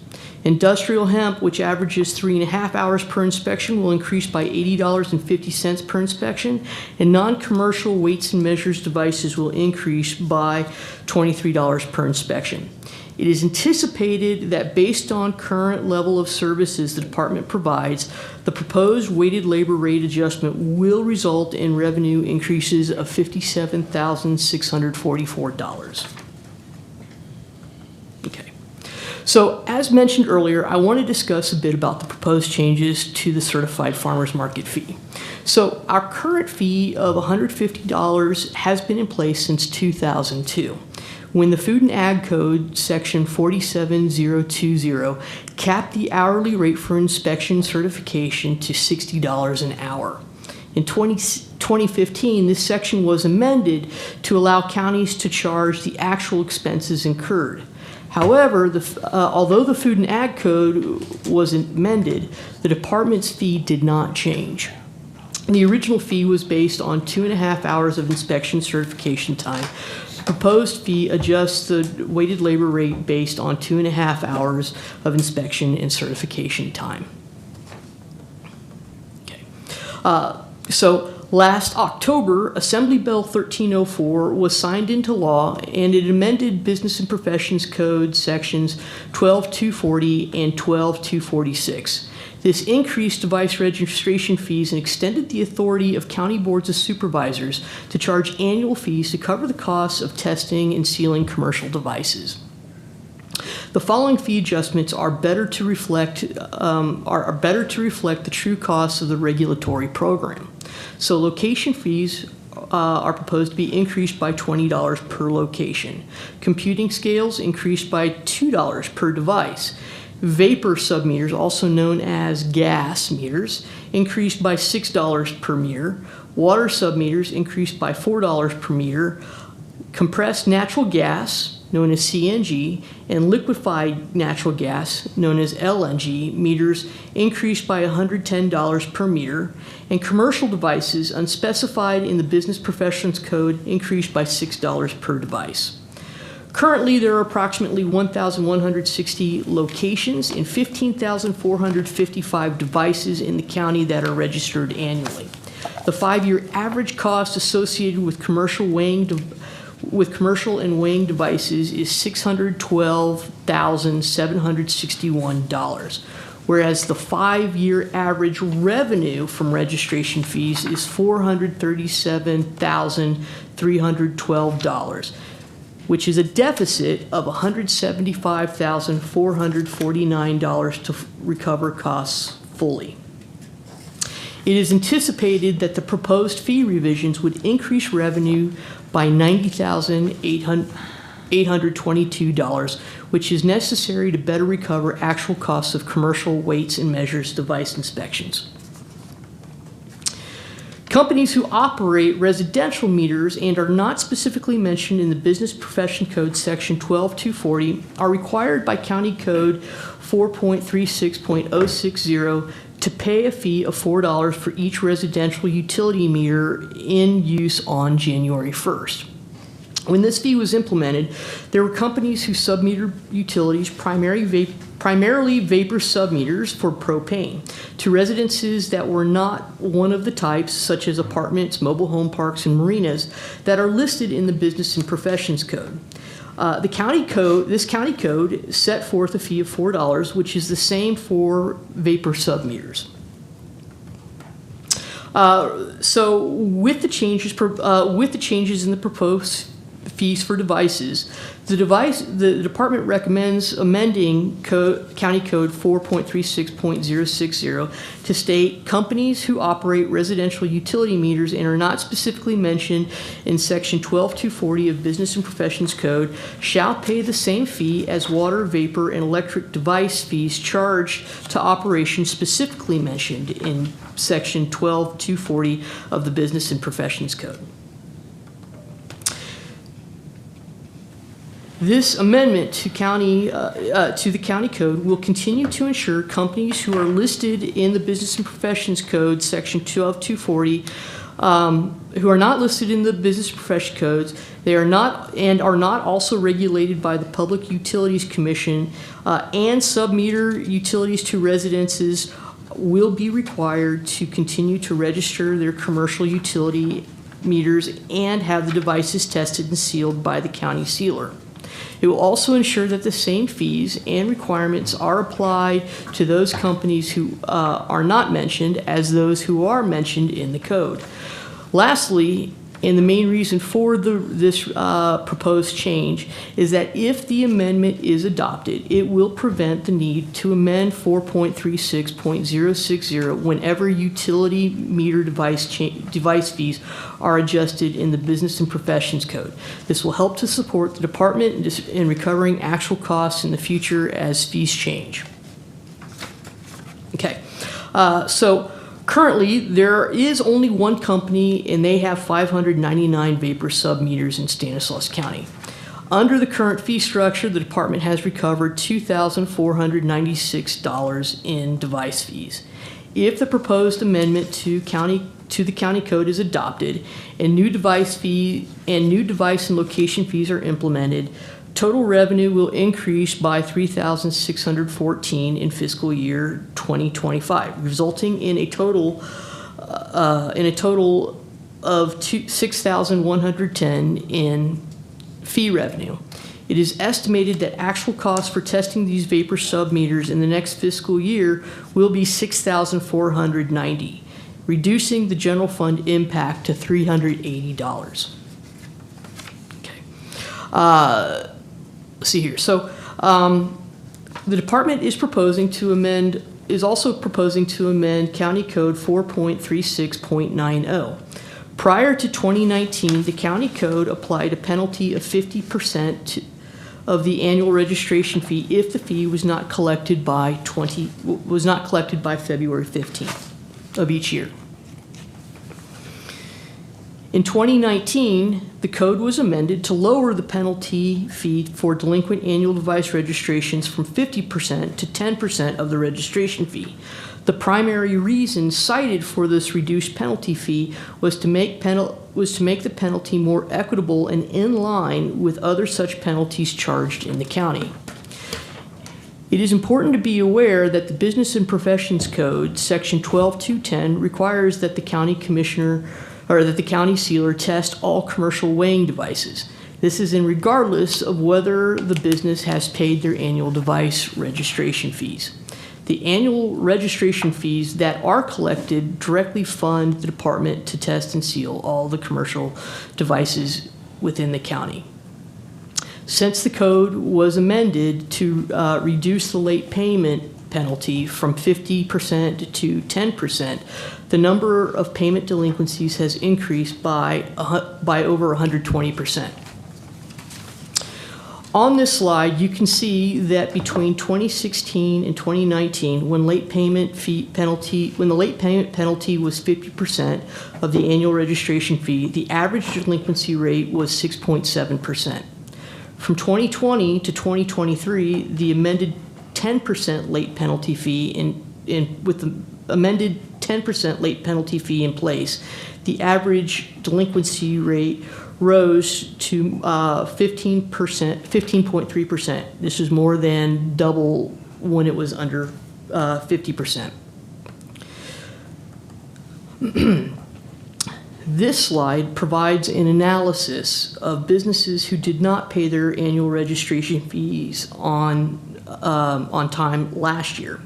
Industrial hemp, which averages 3.5 hours per inspection, will increase by $80.50 per inspection, and non-commercial weights and measures devices will increase by $23 per inspection. It is anticipated that based on current level of services the department provides, the proposed weighted labor rate adjustment will result in revenue increases of $57,644. Okay. So, as mentioned earlier, I want to discuss a bit about the proposed changes to the certified farmers market fee. So, our current fee of $150 has been in place since 2002, when the Food and Ag Code, Section 47020, capped the hourly rate for inspection certification to $60 an hour. In 2015, this section was amended to allow counties to charge the actual expenses incurred. However, although the Food and Ag Code was amended, the department's fee did not change. The original fee was based on 2.5 hours of inspection certification time. The proposed fee adjusts the weighted labor rate based on 2.5 hours of inspection and certification time. Okay. So last October, Assembly Bill 1304 was signed into law, and it amended Business and Professions Code sections 12240 and 12246. This increased device registration fees and extended the authority of county boards of supervisors to charge annual fees to cover the costs of testing and sealing commercial devices. The following fee adjustments are better to reflect the true costs of the regulatory program. So location fees are proposed to be increased by $20 per location. Computing scales increased by $2 per device. Vapor submeters, also known as gas meters, increased by $6 per meter. Water submeters increased by $4 per meter. Compressed natural gas, known as CNG, and liquefied natural gas, known as LNG, meters increased by $110 per meter. And commercial devices, unspecified in the Business Professions Code, increased by $6 per device. Currently, there are approximately 1,160 locations and 15,455 devices in the county that are registered annually. The 5-year average cost associated with commercial and weighing devices is $612,761, whereas the 5-year average revenue from registration fees is $437,312. which is a deficit of $175,449 to recover costs fully. It is anticipated that the proposed fee revisions would increase revenue by $90,822, which is necessary to better recover actual costs of commercial weights and measures device inspections. Companies who operate residential meters and are not specifically mentioned in the Business Profession Code Section 12240 are required by County Code 4.36.060 to pay a fee of $4 for each residential utility meter in use on January 1st. When this fee was implemented, there were companies who submetered utilities, primarily vapor submeters for propane, to residences that were not one of the types, such as apartments, mobile home parks, and marinas, that are listed in the Business and Professions Code. This county code set forth a fee of $4, which is the same for vapor submeters. So, with the changes in the proposed fees for devices, the department recommends amending County Code 4.36.060 to state companies who operate residential utility meters and are not specifically mentioned in Section 12240 of Business and Professions Code shall pay the same fee as water, vapor, and electric device fees charged to operations specifically mentioned in Section 12240 of the Business and Professions Code. This amendment to the county code will continue to ensure companies who are listed in the Business and Professions Code, Section 12240, who are not listed in the business profession codes. They are not also regulated by the Public Utilities Commission, and sub-meter utilities to residences will be required to continue to register their commercial utility meters and have the devices tested and sealed by the county sealer. It will also ensure that the same fees and requirements are applied to those companies who are not mentioned as those who are mentioned in the code. Lastly, and the main reason for this proposed change is that if the amendment is adopted, it will prevent the need to amend 4.36.060 whenever utility meter device fees are adjusted in the Business and Professions Code. This will help to support the department in recovering actual costs in the future as fees change. Okay, so currently, there is only one company, and they have 599 vapor sub-meters in Stanislaus County. Under the current fee structure, the department has recovered $2,496 in device fees. If the proposed amendment to the county code is adopted and new device and location fees are implemented, total revenue will increase by $3,614 in fiscal year 2025, resulting in a total of $6,110 in fee revenue. It is estimated that actual costs for testing these vapor sub-meters in the next fiscal year will be $6,490, reducing the general fund impact to $380. Okay. Let's see here. So the department is also proposing to amend County Code 4.36.90. Prior to 2019, the county code applied a penalty of 50% of the annual registration fee if the fee was not collected by February 15th of each year. In 2019, the code was amended to lower the penalty fee for delinquent annual device registrations from 50% to 10% of the registration fee. The primary reason cited for this reduced penalty fee was to make the penalty more equitable and in line with other such penalties charged in the county. It is important to be aware that the Business and Professions Code, Section 12210, requires that the county sealer test all commercial weighing devices. This is regardless of whether the business has paid their annual device registration fees. The annual registration fees that are collected directly fund the department to test and seal all the commercial devices within the county. Since the code was amended to reduce the late payment penalty from 50% to 10%, the number of payment delinquencies has increased by over 120%. On this slide, you can see that between 2016 and 2019, when the late payment penalty was 50% of the annual registration fee, the average delinquency rate was 6.7%. From 2020 to 2023, the amended 10% late penalty fee with the amended 10% late penalty fee in place, the average delinquency rate rose to 15.3%. This is more than double when it was under 50%. This slide provides an analysis of businesses who did not pay their annual registration fees on time last year.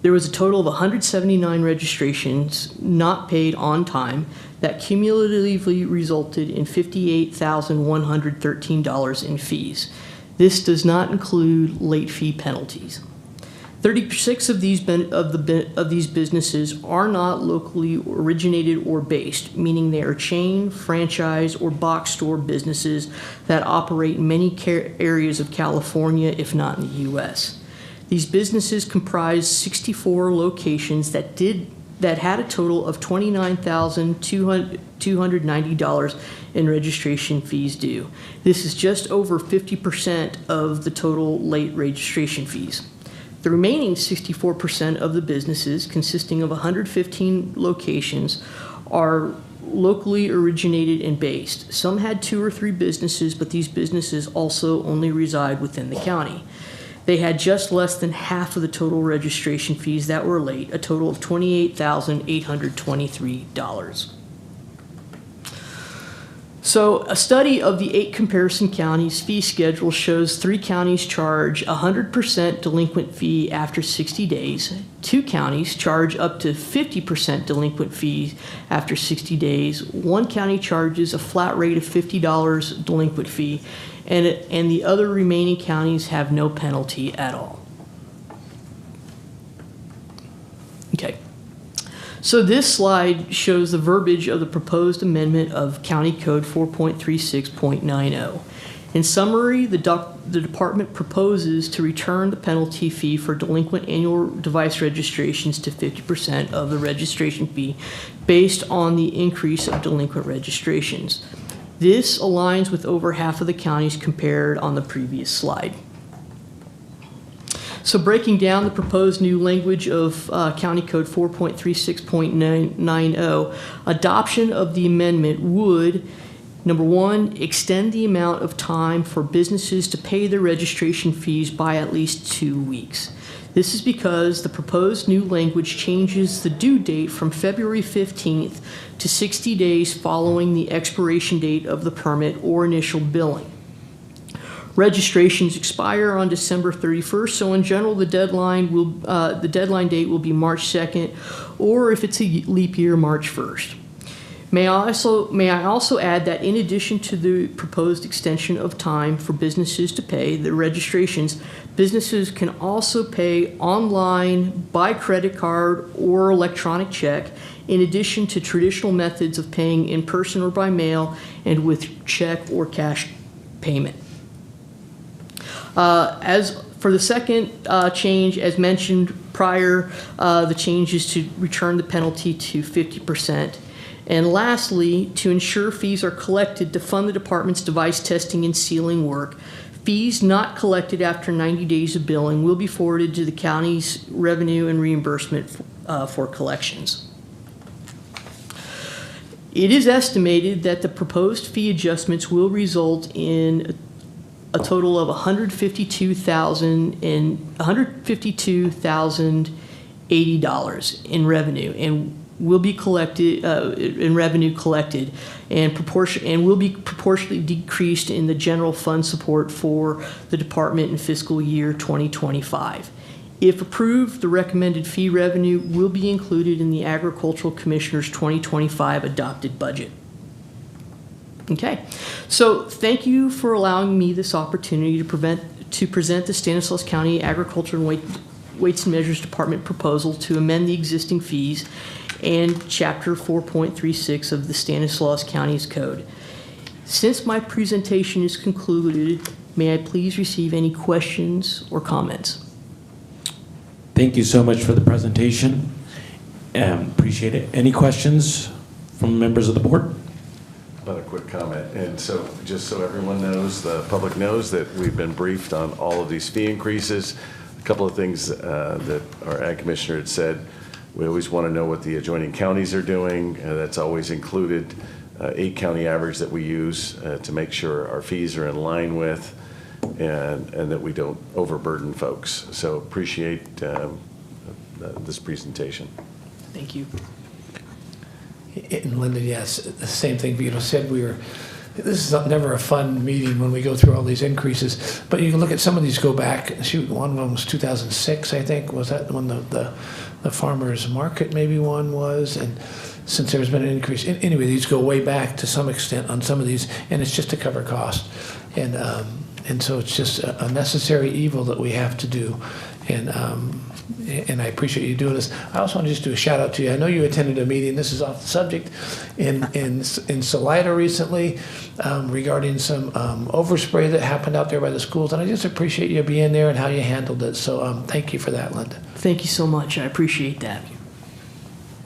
There was a total of 179 registrations not paid on time that cumulatively resulted in $58,113 in fees. This does not include late fee penalties. 36 of these businesses are not locally originated or based, meaning they are chain, franchise, or box store businesses that operate in many areas of California, if not in the U.S. These businesses comprise 64 locations that had a total of $29,290 in registration fees due. This is just over 50% of the total late registration fees. The remaining 64% of the businesses, consisting of 115 locations, are locally originated and based. Some had 2 or 3 businesses, but these businesses also only reside within the county. They had just less than half of the total registration fees that were late, a total of $28,823. So a study of the 8 comparison counties' fee schedule shows 3 counties charge 100% delinquent fee after 60 days. 2 counties charge up to 50% delinquent fees after 60 days. 1 county charges a flat rate of $50 delinquent fee, and the other remaining counties have no penalty at all. Okay. So this slide shows the verbiage of the proposed amendment of County Code 4.36.90. In summary, the department proposes to return the penalty fee for delinquent annual device registrations to 50% of the registration fee based on the increase of delinquent registrations. This aligns with over half of the counties compared on the previous slide. So breaking down the proposed new language of County Code 4.36.90, adoption of the amendment would, number 1, extend the amount of time for businesses to pay their registration fees by at least 2 weeks. This is because the proposed new language changes the due date from February 15th to 60 days following the expiration date of the permit or initial billing. Registrations expire on December 31st, so in general, the deadline date will be March 2nd, or if it's a leap year, March 1st. May I also add that in addition to the proposed extension of time for businesses to pay the registrations, businesses can also pay online, by credit card, or electronic check, in addition to traditional methods of paying in person or by mail, and with check or cash payment. As for the second change, as mentioned prior, the change is to return the penalty to 50%. And lastly, to ensure fees are collected to fund the department's device testing and sealing work, fees not collected after 90 days of billing will be forwarded to the county's revenue and reimbursement for collections. It is estimated that the proposed fee adjustments will result in a total of $152,080 in revenue, and will be collected and will be proportionally decreased in the general fund support for the department in fiscal year 2025. If approved, the recommended fee revenue will be included in the Agricultural Commissioner's 2025 adopted budget. Okay, so thank you for allowing me this opportunity to present the Stanislaus County Agriculture and Weights and Measures Department proposal to amend the existing fees and Chapter 4.36 of the Stanislaus County's Code. Since my presentation is concluded, may I please receive any questions or comments?
Thank you so much for the presentation. Appreciate it. Any questions from members of the board?
About a quick comment. And so just so everyone knows, the public knows that we've been briefed on all of these fee increases. A couple of things that our Ag Commissioner had said. We always want to know what the adjoining counties are doing. That's always included 8 county average that we use to make sure our fees are in line with and that we don't overburden folks. So appreciate this presentation.
Thank you.
And Linda, yes, the same thing Vito said. This is never a fun meeting when we go through all these increases, but you can look at some of these go back. Shoot, one of them was 2006, I think. Was that when the farmers market maybe one was? And since there's been an increase, anyway, these go way back to some extent on some of these, and it's just to cover cost. And so it's just a necessary evil that we have to do. And I appreciate you doing this. I also want to just do a shout out to you. I know you attended a meeting, this is off the subject, in Salida recently regarding some overspray that happened out there by the schools. And I just appreciate you being there and how you handled it. So thank you for that, Linda.
Thank you so much. I appreciate that.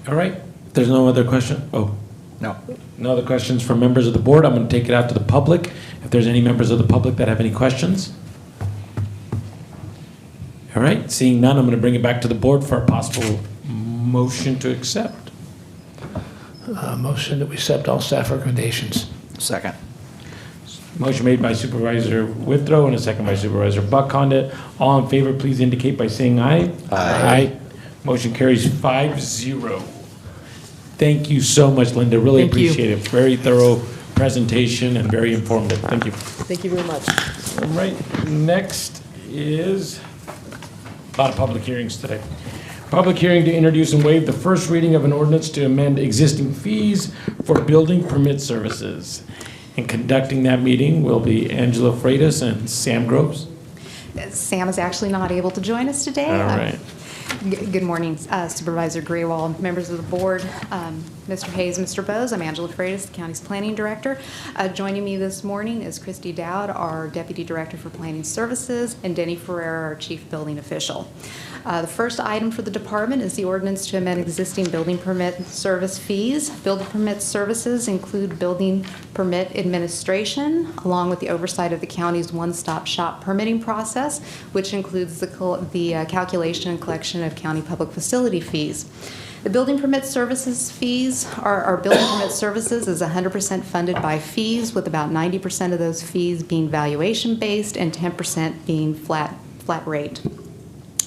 All right. If there's no other question. Oh.
No.
No other questions from members of the board. I'm going to take it out to the public. If there's any members of the public that have any questions. All right, seeing none, I'm going to bring it back to the board for a possible motion to accept.
Motion that we accept all staff recommendations.
Second.
Motion made by Supervisor Withrow and a second by Supervisor Buckhandit. All in favor, please indicate by saying aye. Aye. Motion carries 5-0. Thank you so much, Linda. Really
Thank you.
appreciate it. Very thorough presentation and very informative. Thank you.
Thank you very much.
All right, next is a lot of public hearings today. Public hearing to introduce and waive the first reading of an ordinance to amend existing fees for building permit services. And conducting that meeting will be Angela Freitas and Sam Groves.
Sam is actually not able to join us today.
All right.
Good morning, Supervisor Greywall, members of the board, Mr. Hayes, Mr. Bose. I'm Angela Freitas, the county's planning director. Joining me this morning is Christy Dowd, our deputy director for planning services, and Denny Ferrer, our chief building official. The first item for the department is the ordinance to amend existing building permit service fees. Building permit services include building permit administration, along with the oversight of the county's one-stop shop permitting process, which includes the calculation and collection of county public facility fees. The building permit services fees, our building permit services is 100% funded by fees, with about 90% of those fees being valuation-based and 10% being flat rate.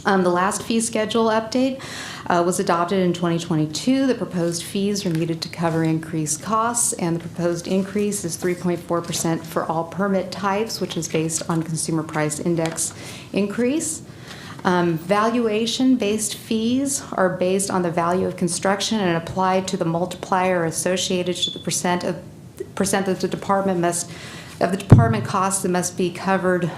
The last fee schedule update was adopted in 2022. The proposed fees are needed to cover increased costs, and the proposed increase is 3.4% for all permit types, which is based on consumer price index increase. Valuation-based fees are based on the value of construction and applied to the multiplier associated to the percent that the department costs that must be covered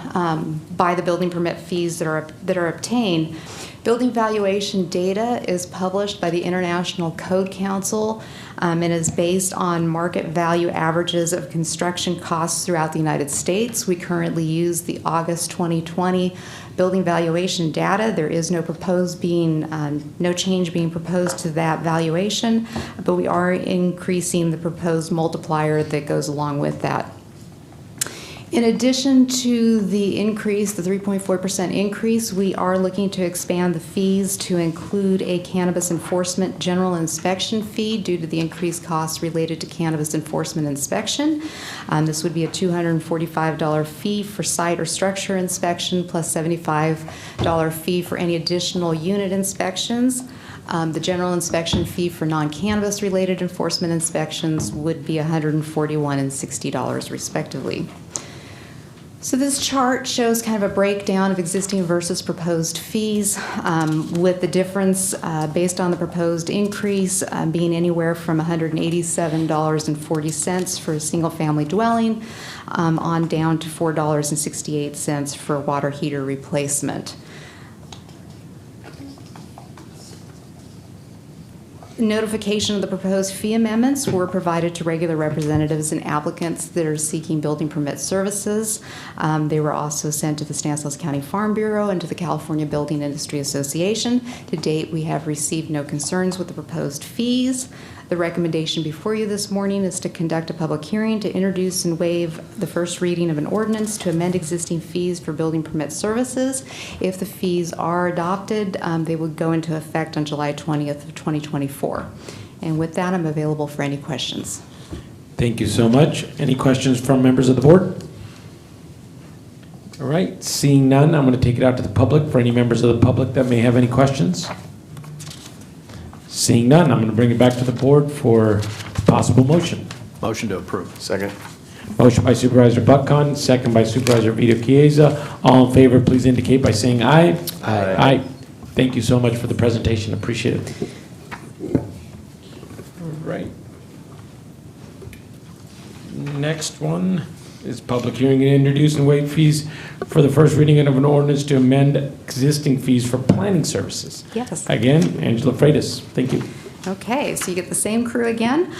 by the building permit fees that are obtained. Building valuation data is published by the International Code Council and is based on market value averages of construction costs throughout the United States. We currently use the August 2020 building valuation data. There is no change being proposed to that valuation, but we are increasing the proposed multiplier that goes along with that. In addition to the increase, the 3.4% increase, we are looking to expand the fees to include a cannabis enforcement general inspection fee due to the increased costs related to cannabis enforcement inspection. This would be a $245 fee for site or structure inspection plus $75 fee for any additional unit inspections. The general inspection fee for non-cannabis related enforcement inspections would be $141 and $60 respectively. So this chart shows kind of a breakdown of existing versus proposed fees, with the difference based on the proposed increase being anywhere from $187.40 for a single-family dwelling on down to $4.68 for water heater replacement. Notification of the proposed fee amendments were provided to regular representatives and applicants that are seeking building permit services. They were also sent to the Stanislaus County Farm Bureau and to the California Building Industry Association. To date, we have received no concerns with the proposed fees. The recommendation before you this morning is to conduct a public hearing to introduce and waive the first reading of an ordinance to amend existing fees for building permit services. If the fees are adopted, they will go into effect on July 20th of 2024. And with that, I'm available for any questions.
Thank you so much. Any questions from members of the board? All right, seeing none, I'm going to take it out to the public for any members of the public that may have any questions. Seeing none, I'm going to bring it back to the board for possible motion.
Motion to approve.
Second.
Motion by Supervisor Buckon, second by Supervisor Vito Chiesa. All in favor, please indicate by saying aye.
Aye.
Aye. Thank you so much for the presentation. Appreciate it. All right. Next one is public hearing and introduce and waive fees for the first reading of an ordinance to amend existing fees for planning services.
Yes.
Again, Angela Freitas. Thank you.
Okay, so you get the same crew again.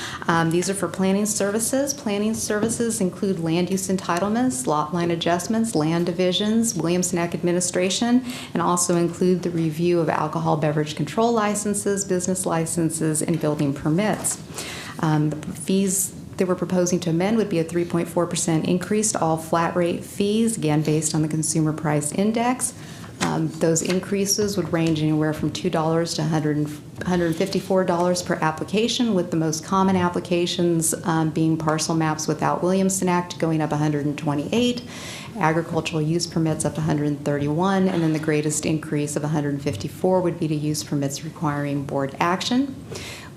These are for planning services. Planning services include land use entitlements, lot line adjustments, land divisions, Williamson Act administration, and also include the review of alcohol beverage control licenses, business licenses, and building permits. The fees that we're proposing to amend would be a 3.4% increase to all flat rate fees, again based on the consumer price index. Those increases would range anywhere from $2 to $154 per application, with the most common applications being parcel maps without Williamson Act going up $128, agricultural use permits up to $131, and then the greatest increase of $154 would be to use permits requiring board action.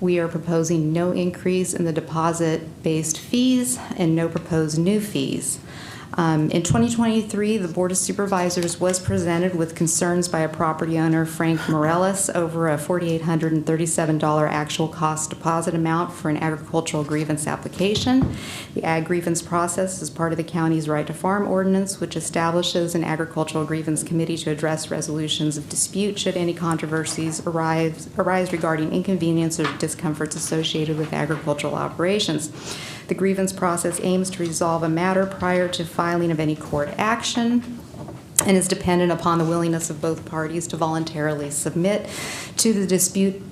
We are proposing no increase in the deposit-based fees and no proposed new fees. In 2023, the Board of Supervisors was presented with concerns by a property owner, Frank Morellis, over a $4,837 actual cost deposit amount for an agricultural grievance application. The ag grievance process is part of the county's Right to Farm ordinance, which establishes an agricultural grievance committee to address resolutions of dispute should any controversies arise regarding inconvenience or discomforts associated with agricultural operations. The grievance process aims to resolve a matter prior to filing of any court action and is dependent upon the willingness of both parties to voluntarily submit to the dispute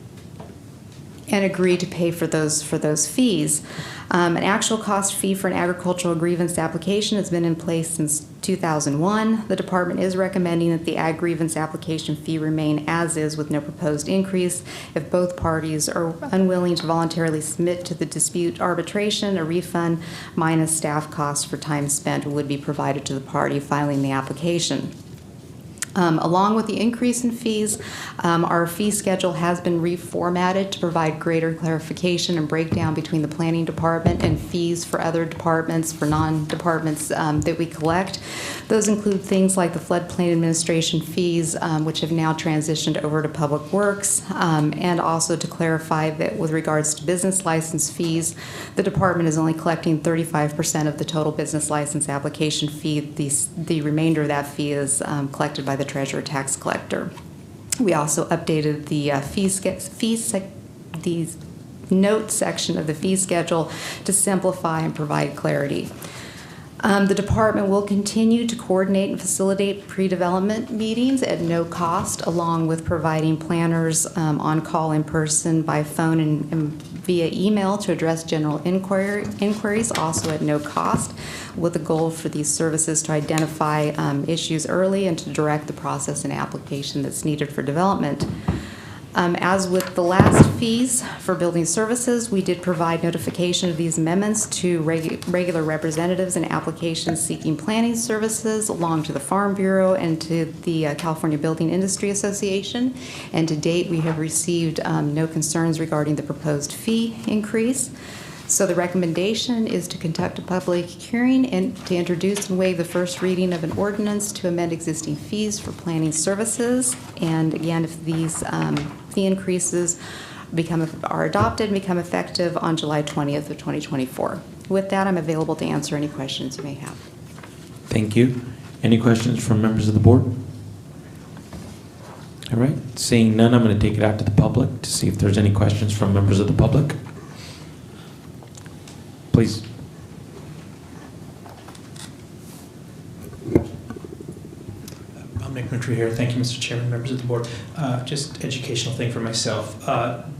and agree to pay for those fees. An actual cost fee for an agricultural grievance application has been in place since 2001. The department is recommending that the ag grievance application fee remain as is with no proposed increase. If both parties are unwilling to voluntarily submit to the dispute arbitration, a refund minus staff costs for time spent would be provided to the party filing the application. Along with the increase in fees, our fee schedule has been reformatted to provide greater clarification and breakdown between the planning department and fees for other departments, for non-departments that we collect. Those include things like the floodplain administration fees, which have now transitioned over to Public Works, and also to clarify that with regards to business license fees, the department is only collecting 35% of the total business license application fee. The remainder of that fee is collected by the treasurer tax collector. We also updated the the note section of the fee schedule to simplify and provide clarity. The department will continue to coordinate and facilitate pre-development meetings at no cost, along with providing planners on call in person, by phone, and via email to address general inquiries, also at no cost, with the goal for these services to identify issues early and to direct the process and application that's needed for development. As with the last fees for building services, we did provide notification of these amendments to regular representatives and applications seeking planning services, along to the Farm Bureau and to the California Building Industry Association. And to date, we have received no concerns regarding the proposed fee increase. So the recommendation is to conduct a public hearing and to introduce and waive the first reading of an ordinance to amend existing fees for planning services. And again, if these fee increases are adopted and become effective on July 20th of 2024. With that, I'm available to answer any questions you may have.
Thank you. Any questions from members of the board? All right, seeing none, I'm going to take it out to the public to see if there's any questions from members of the public. Please.
I'm Nick Mutry here. Thank you, Mr. Chairman, members of the board. Just educational thing for myself.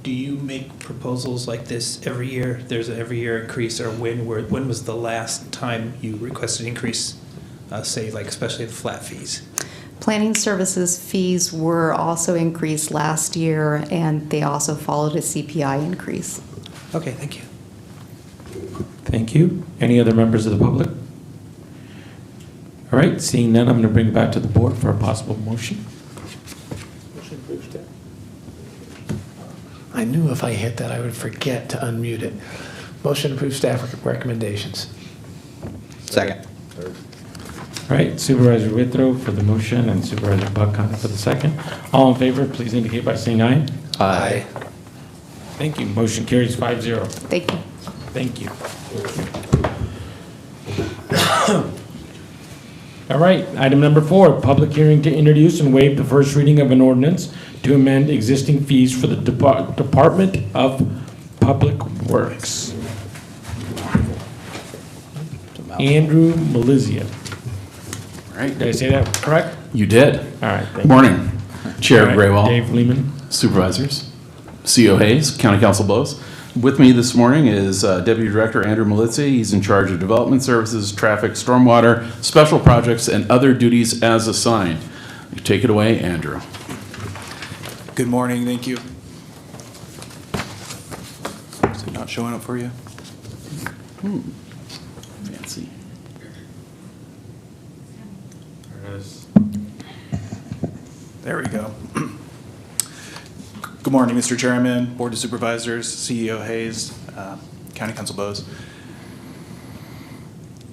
Do you make proposals like this every year? There's an every year increase, or when was the last time you requested increase, say, like especially the flat fees?
Planning services fees were also increased last year, and they also followed a CPI increase.
Okay, thank you.
Thank you. Any other members of the public? All right, seeing none, I'm going to bring it back to the board for a possible motion.
I knew if I hit that, I would forget to unmute it. Motion to approve staff recommendations.
Second.
All right, Supervisor Withrow for the motion and Supervisor Buckhan for the second. All in favor, please indicate by saying aye.
Aye.
Thank you. Motion carries 5-0.
Thank you.
Thank you. All right, item number 4, public hearing to introduce and waive the first reading of an ordinance to amend existing fees for the Department of Public Works. Andrew Malizia.
All right.
Did I say that correct?
You did.
All right.
Good morning, Chair
All right,
Graywell,
Dave Lehman,
Supervisors, CO Hayes, County Council Bowes. With me this morning is Deputy Director Andrew Malizia. He's in charge of development services, traffic, stormwater, special projects, and other duties as assigned. Take it away, Andrew.
Good morning, thank you. Is it not showing up for you?
Fancy.
There we go. Good morning, Mr. Chairman, Board of Supervisors, CEO Hayes, County Council Bowes.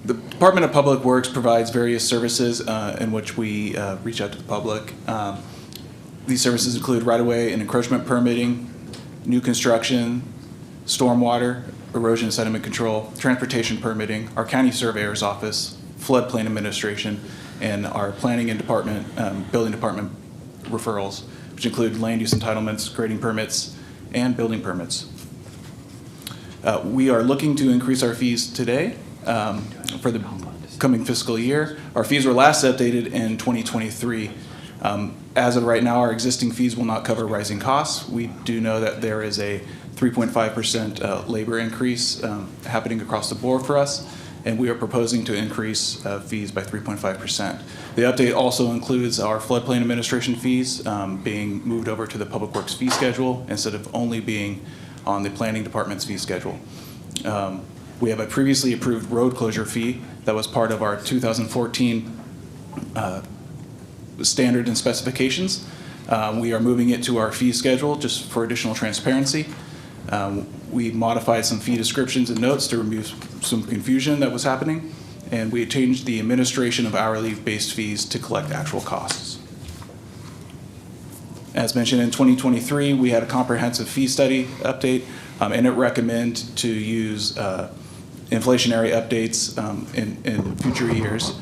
The Department of Public Works provides various services in which we reach out to the public. These services include right-of-way and encroachment permitting, new construction, stormwater, erosion and sediment control, transportation permitting, our county surveyor's office, floodplain administration, and our planning and building department referrals, which include land use entitlements, grading permits, and building permits. We are looking to increase our fees today for the coming fiscal year. Our fees were last updated in 2023. As of right now, our existing fees will not cover rising costs. We do know that there is a 3.5% labor increase happening across the board for us, and we are proposing to increase fees by 3.5%. The update also includes our floodplain administration fees being moved over to the Public Works fee schedule instead of only being on the Planning Department's fee schedule. We have a previously approved road closure fee that was part of our 2014 standard and specifications. We are moving it to our fee schedule just for additional transparency. We modified some fee descriptions and notes to remove some confusion that was happening, and we changed the administration of hourly-based fees to collect actual costs. As mentioned, in 2023, we had a comprehensive fee study update, and it recommended to use inflationary updates in future years.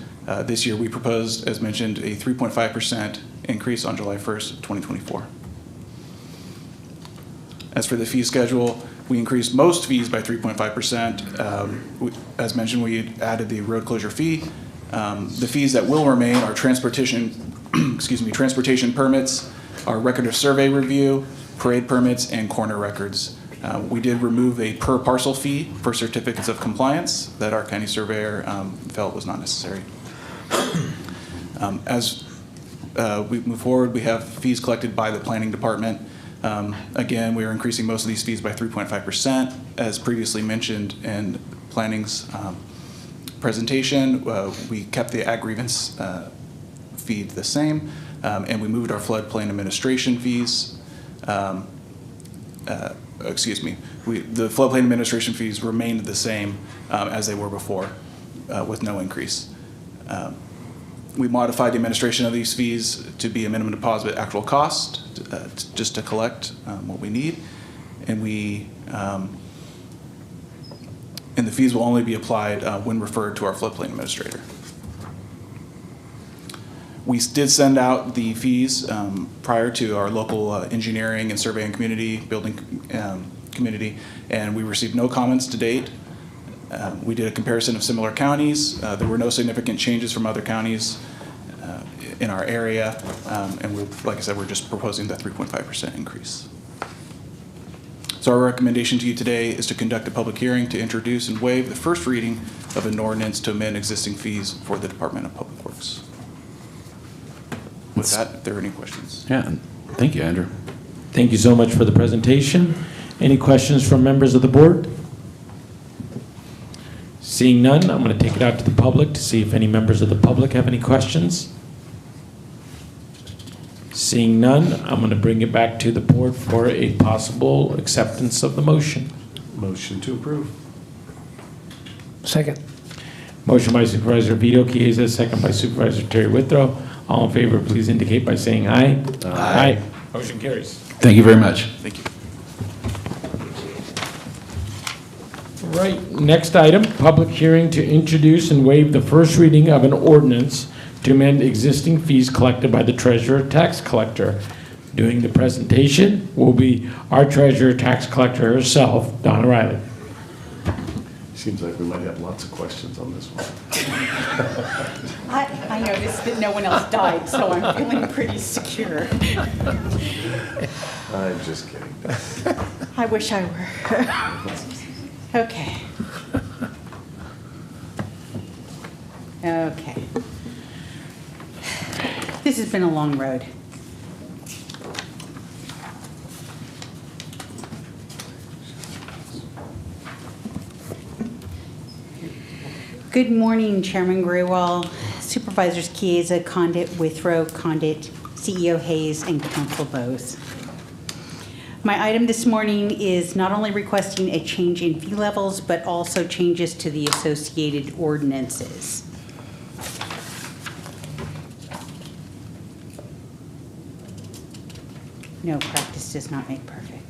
This year, we proposed, as mentioned, a 3.5% increase on July 1st, 2024. As for the fee schedule, we increased most fees by 3.5%. As mentioned, we added the road closure fee. The fees that will remain are transportation, transportation permits, our record of survey review, parade permits, and corner records. We did remove a per parcel fee for certificates of compliance that our county surveyor felt was not necessary. As we move forward, we have fees collected by the planning department. Again, we are increasing most of these fees by 3.5%. As previously mentioned in planning's presentation, we kept the ag grievance fee the same, and we moved our floodplain administration fees. The floodplain administration fees remained the same as they were before, with no increase. We modified the administration of these fees to be a minimum deposit actual cost, just to collect what we need, and the fees will only be applied when referred to our floodplain administrator. We did send out the fees prior to our local engineering and surveying community, building community, and we received no comments to date. We did a comparison of similar counties. There were no significant changes from other counties in our area, and like I said, we're just proposing that 3.5% increase. So our recommendation to you today is to conduct a public hearing to introduce and waive the first reading of an ordinance to amend existing fees for the Department of Public Works. With that, if there are any questions.
Yeah, thank you, Andrew.
Thank you so much for the presentation. Any questions from members of the board? Seeing none, I'm going to take it out to the public to see if any members of the public have any questions. Seeing none, I'm going to bring it back to the board for a possible acceptance of the motion.
Motion to approve.
Second.
Motion by Supervisor Vito Chiesa, second by Supervisor Terry Withrow. All in favor, please indicate by saying aye. Aye. Motion carries.
Thank you very much.
Thank you.
Right, next item, public hearing to introduce and waive the first reading of an ordinance to amend existing fees collected by the treasurer tax collector. Doing the presentation will be our treasurer tax collector herself, Donna Riley.
Seems like we might have lots of questions on this one.
I noticed that no one else died, so I'm feeling pretty secure.
I'm just kidding.
I wish I were. Okay. Okay. This has been a long road. Good morning, Chairman Graywall, Supervisors Chiesa, Condit, Withrow, Condit, CEO Hayes, and Council Bose. My item this morning is not only requesting a change in fee levels, but also changes to the associated ordinances. No, practice does not make perfect.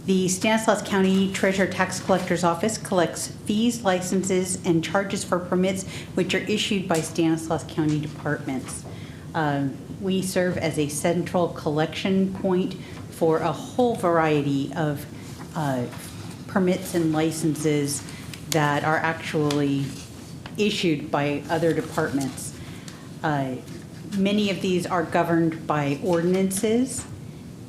The Stanislaus County Treasurer Tax Collector's Office collects fees, licenses, and charges for permits which are issued by Stanislaus County departments. We serve as a central collection point for a whole variety of permits and licenses that are actually issued by other departments. Many of these are governed by ordinances,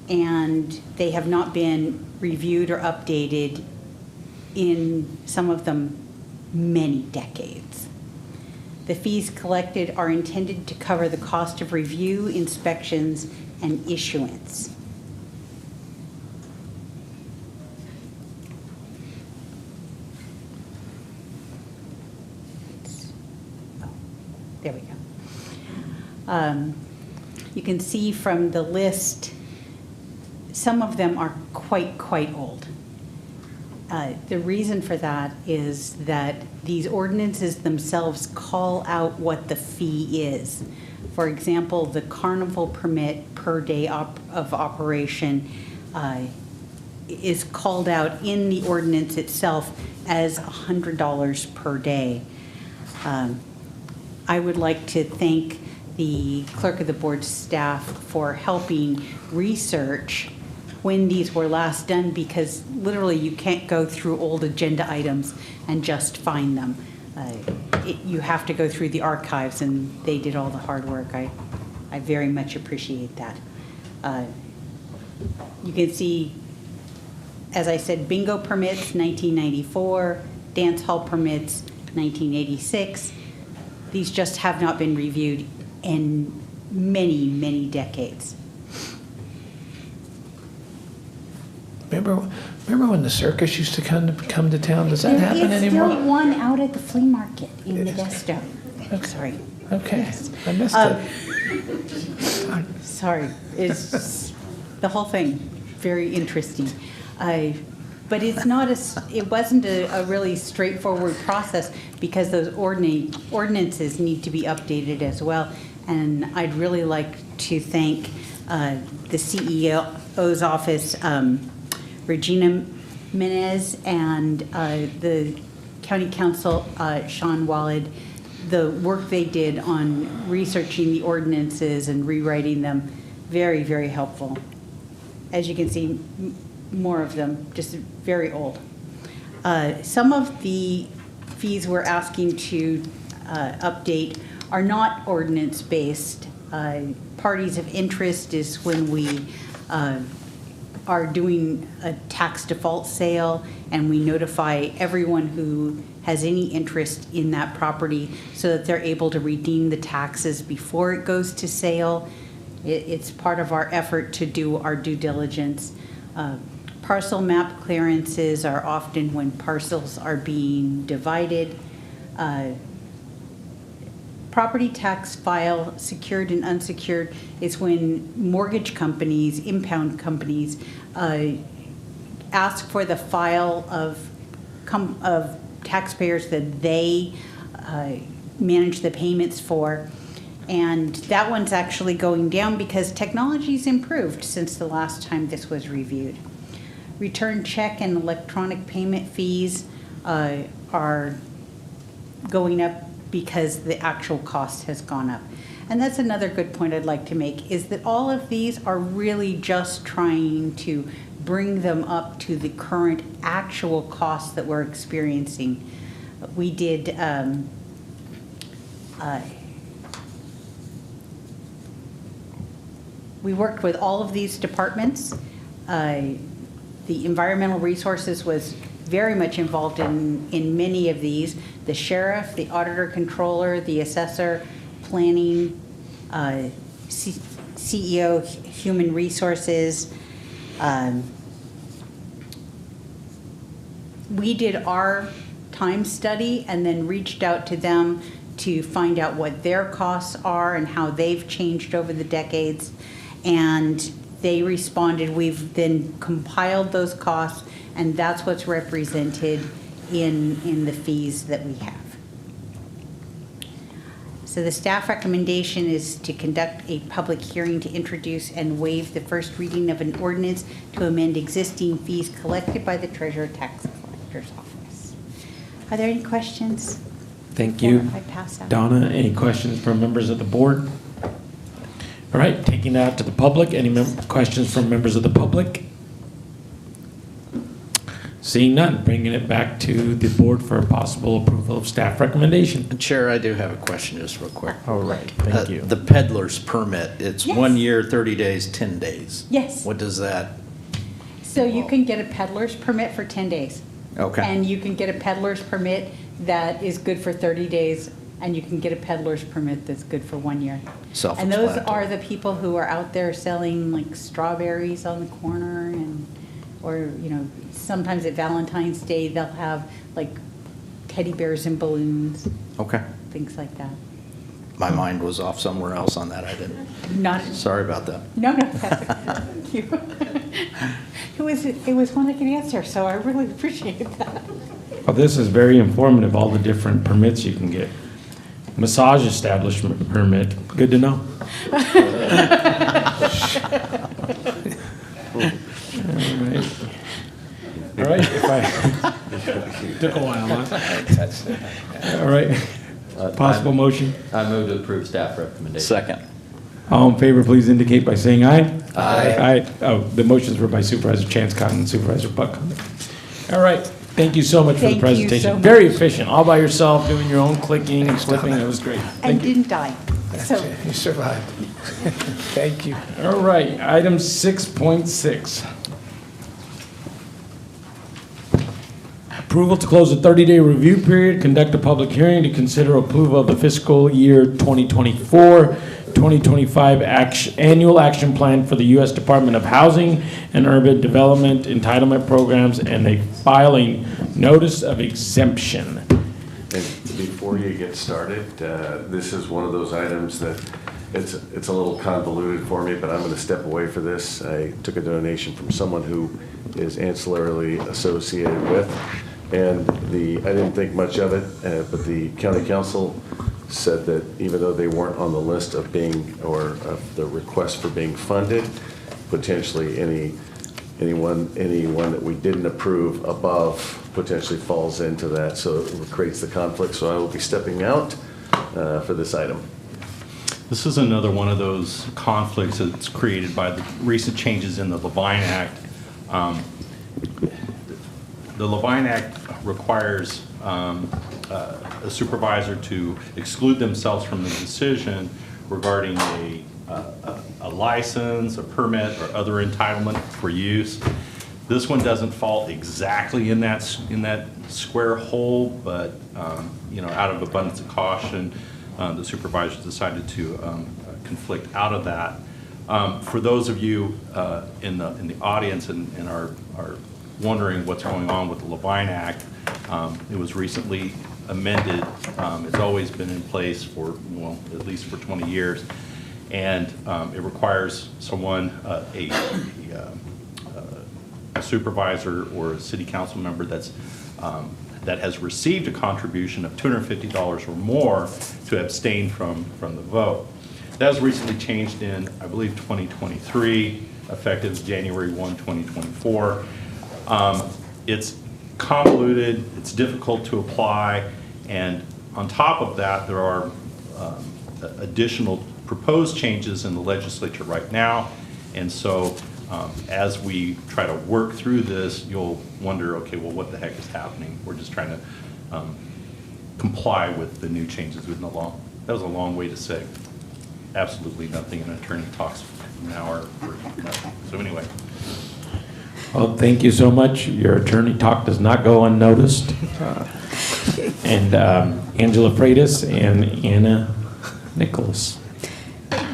and they have not been reviewed or updated in some of them many decades. The fees collected are intended to cover the cost of review, inspections, and issuance. There we go. You can see from the list, some of them are quite old. The reason for that is that these ordinances themselves call out what the fee is. For example, the carnival permit per day of operation is called out in the ordinance itself as $100 per day. I would like to thank the clerk of the board staff for helping research when these were last done, because literally you can't go through old agenda items and just find them. You have to go through the archives, and they did all the hard work. I very much appreciate that. You can see, as I said, bingo permits, 1994, dance hall permits, 1986. These just have not been reviewed in many decades.
Remember when the circus used to come to town? Does that happen anymore?
There's still one out at the flea market in Modesto. Sorry.
Okay,
Yes.
I missed it.
Sorry, it's the whole thing very interesting. But it's not it wasn't a really straightforward process, because those ordinances need to be updated as well. And I'd really like to thank the CEO's office, Regina Menez, and the County Council, Sean Wallad, the work they did on researching the ordinances and rewriting them. Very helpful. As you can see, more of them, just very old. Some of the fees we're asking to update are not ordinance-based. Parties of interest is when we are doing a tax default sale, and we notify everyone who has any interest in that property so that they're able to redeem the taxes before it goes to sale. It's part of our effort to do our due diligence. Parcel map clearances are often when parcels are being divided. Property tax file, secured and unsecured, is when mortgage companies, impound companies, ask for the file of taxpayers that they manage the payments for. And that one's actually going down because technology's improved since the last time this was reviewed. Return check and electronic payment fees are going up because the actual cost has gone up. And that's another good point I'd like to make, is that all of these are really just trying to bring them up to the current actual costs that we're experiencing. We did we worked with all of these departments. The environmental resources was very much involved in many of these. The sheriff, the auditor controller, the assessor, planning, CEO, human resources. We did our time study and then reached out to them to find out what their costs are and how they've changed over the decades. And they responded, we've then compiled those costs, and that's what's represented in the fees that we have. So the staff recommendation is to conduct a public hearing to introduce and waive the first reading of an ordinance to amend existing fees collected by the Treasurer Tax Collector's Office. Are there any questions?
Thank you.
Before I pass out?
Donna, any questions from members of the board? All right, taking that out to the public. Any questions from members of the public? Seeing none, bringing it back to the board for a possible approval of staff recommendation.
Chair, I do have a question just real quick.
All right, thank you.
The peddler's permit, it's
Yes.
1 year, 30 days, 10 days.
Yes.
What does that?
So you can get a peddler's permit for 10 days.
Okay.
And you can get a peddler's permit that is good for 30 days, and you can get a peddler's permit that's good for 1 year. And those
Self-explanatory.
are the people who are out there selling like strawberries on the corner or, you know, sometimes at Valentine's Day, they'll have like teddy bears and balloons,
Okay.
things like that.
My mind was off somewhere else on that. I didn't.
Not,
Sorry about that.
no, thank you. It was one I could answer, so I really appreciate that.
Well, this is very informative, all the different permits you can get. Massage establishment permit, good to know. All right, if I, took a while, huh? All right, possible motion?
I move to approve staff recommendation.
Second.
All in favor, please indicate by saying aye.
Aye.
Aye. Oh, the motions were by Supervisor Chanscott and Supervisor Buck. All right, thank you so much for the
Thank you
presentation.
so much.
Very efficient, all by yourself, doing your own clicking and flipping, it was great.
And
Thank you.
didn't die, so.
You survived. Thank you.
All right, item 6.6. Approval to close a 30-day review period, conduct a public hearing to consider approval of the fiscal year 2024-2025 annual action plan for the U.S. Department of Housing and Urban Development entitlement programs and a filing notice of exemption.
And before you get started, this is one of those items that it's a little convoluted for me, but I'm going to step away for this. I took a donation from someone who is ancillarily associated with, and I didn't think much of it, but the county council said that even though they weren't on the list of being, or of the request for being funded, potentially anyone that we didn't approve above potentially falls into that, so it creates the conflict. So I will be stepping out for this item.
This is another one of those conflicts that's created by the recent changes in the Levine Act. The Levine Act requires a supervisor to exclude themselves from the decision regarding a license, a permit, or other entitlement for use. This one doesn't fall exactly in that square hole, but you know, out of abundance of caution, the supervisors decided to conflict out of that. For those of you in the audience and are wondering what's going on with the Levine Act, it was recently amended. It's always been in place for, well, at least for 20 years. And it requires someone, a supervisor or a city council member that has received a contribution of $250 or more to abstain from the vote. That was recently changed in, I believe, 2023, effective January 1, 2024. It's convoluted, it's difficult to apply, and on top of that, there are additional proposed changes in the legislature right now. And so as we try to work through this, you'll wonder, okay, well, what the heck is happening? We're just trying to comply with the new changes within the law. That was a long way to say absolutely nothing an attorney talks an hour or nothing. So anyway.
Well, thank you so much. Your attorney talk does not go unnoticed. And Angela Freitas and Anna Nicholas.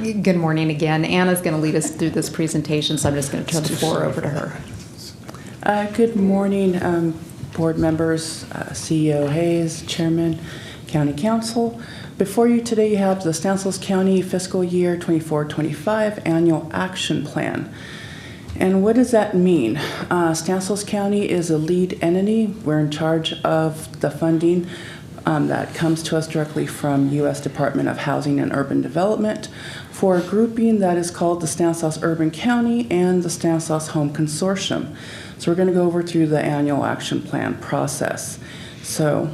Good morning again. Anna's going to lead us through this presentation, so I'm just going to turn the floor over to her.
Good morning, board members, CEO Hayes, Chairman, County Council. Before you today, you have the Stanislaus County Fiscal Year 24-25 Annual Action Plan. And what does that mean? Stanislaus County is a lead entity. We're in charge of the funding that comes to us directly from U.S. Department of Housing and Urban Development for a grouping that is called the Stanislaus Urban County and the Stanislaus Home Consortium. So we're going to go over through the annual action plan process. So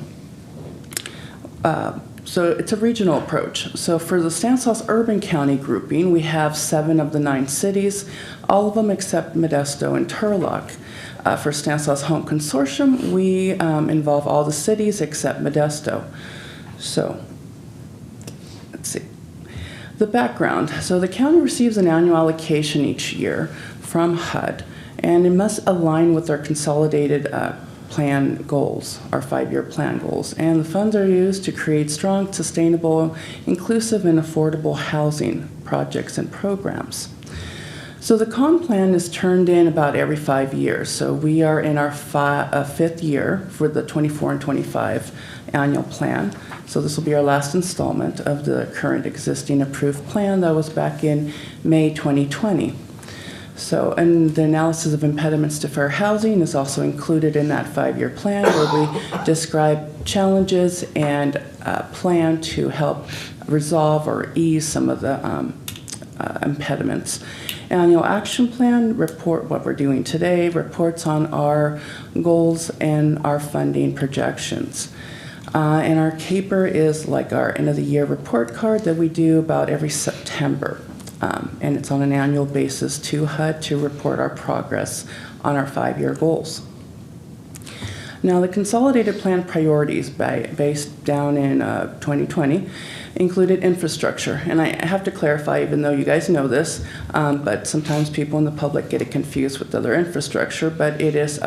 it's a regional approach. So for the Stanislaus Urban County grouping, we have 7 of the 9 cities, all of them except Modesto and Turlock. For Stanislaus Home Consortium, we involve all the cities except Modesto. So let's see. The background. So the county receives an annual allocation each year from HUD, and it must align with our consolidated plan goals, our 5-year plan goals. And the funds are used to create strong, sustainable, inclusive, and affordable housing projects and programs. So the CON plan is turned in about every 5 years. So we are in our 5th year for the 24 and 25 annual plan. So this will be our last installment of the current existing approved plan that was back in May 2020. So, and the analysis of impediments to fair housing is also included in that 5-year plan, where we describe challenges and plan to help resolve or ease some of the impediments. Annual action plan report what we're doing today, reports on our goals and our funding projections. And our CAPER is like our end of the year report card that we do about every September. And it's on an annual basis to HUD to report our progress on our 5-year goals. Now, the consolidated plan priorities based down in 2020 included infrastructure. And I have to clarify, even though you guys know this, but sometimes people in the public get it confused with other infrastructure, but it is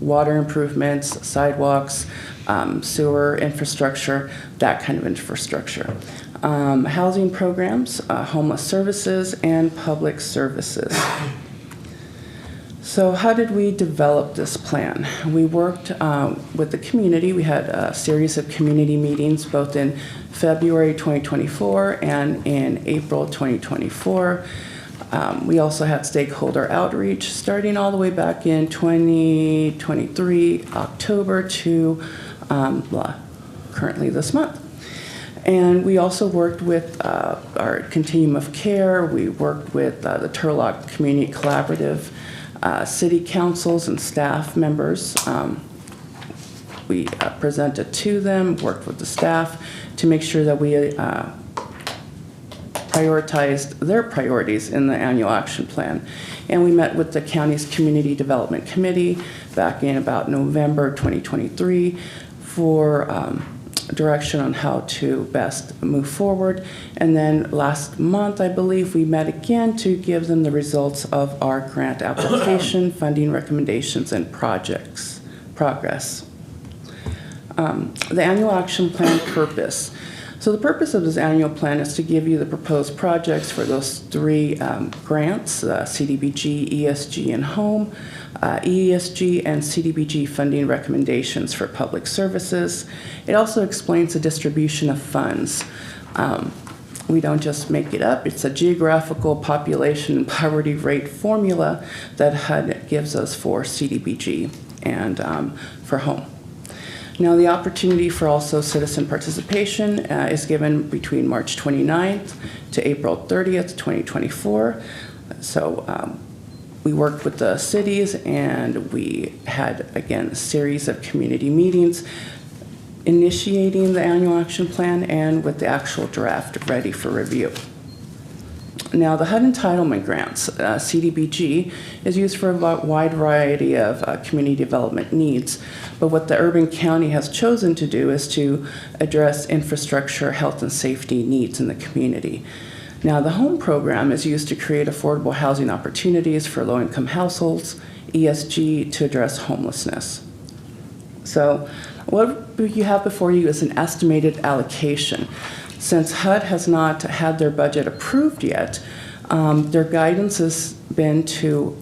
water improvements, sidewalks, sewer infrastructure, that kind of infrastructure. Housing programs, homeless services, and public services. So how did we develop this plan? We worked with the community. We had a series of community meetings both in February 2024 and in April 2024. We also had stakeholder outreach starting all the way back in 2023, October to currently this month. And we also worked with our Continuum of Care. We worked with the Turlock Community Collaborative, city councils and staff members. We presented to them, worked with the staff to make sure that we prioritized their priorities in the annual action plan. And we met with the county's Community Development Committee back in about November 2023 for direction on how to best move forward. And then last month, I believe, we met again to give them the results of our grant application, funding recommendations, and progress. The annual action plan purpose. So the purpose of this annual plan is to give you the proposed projects for those 3 grants, CDBG, ESG, and Home, ESG and CDBG funding recommendations for public services. It also explains the distribution of funds. We don't just make it up. It's a geographical population and poverty rate formula that HUD gives us for CDBG and for Home. Now, the opportunity for also citizen participation is given between March 29th to April 30th, 2024. So we worked with the cities, and we had, again, a series of community meetings initiating the annual action plan and with the actual draft ready for review. Now, the HUD entitlement grants, CDBG, is used for a wide variety of community development needs, but what the urban county has chosen to do is to address infrastructure, health, and safety needs in the community. Now, the HOME program is used to create affordable housing opportunities for low-income households, ESG to address homelessness. So what you have before you is an estimated allocation. Since HUD has not had their budget approved yet, their guidance has been to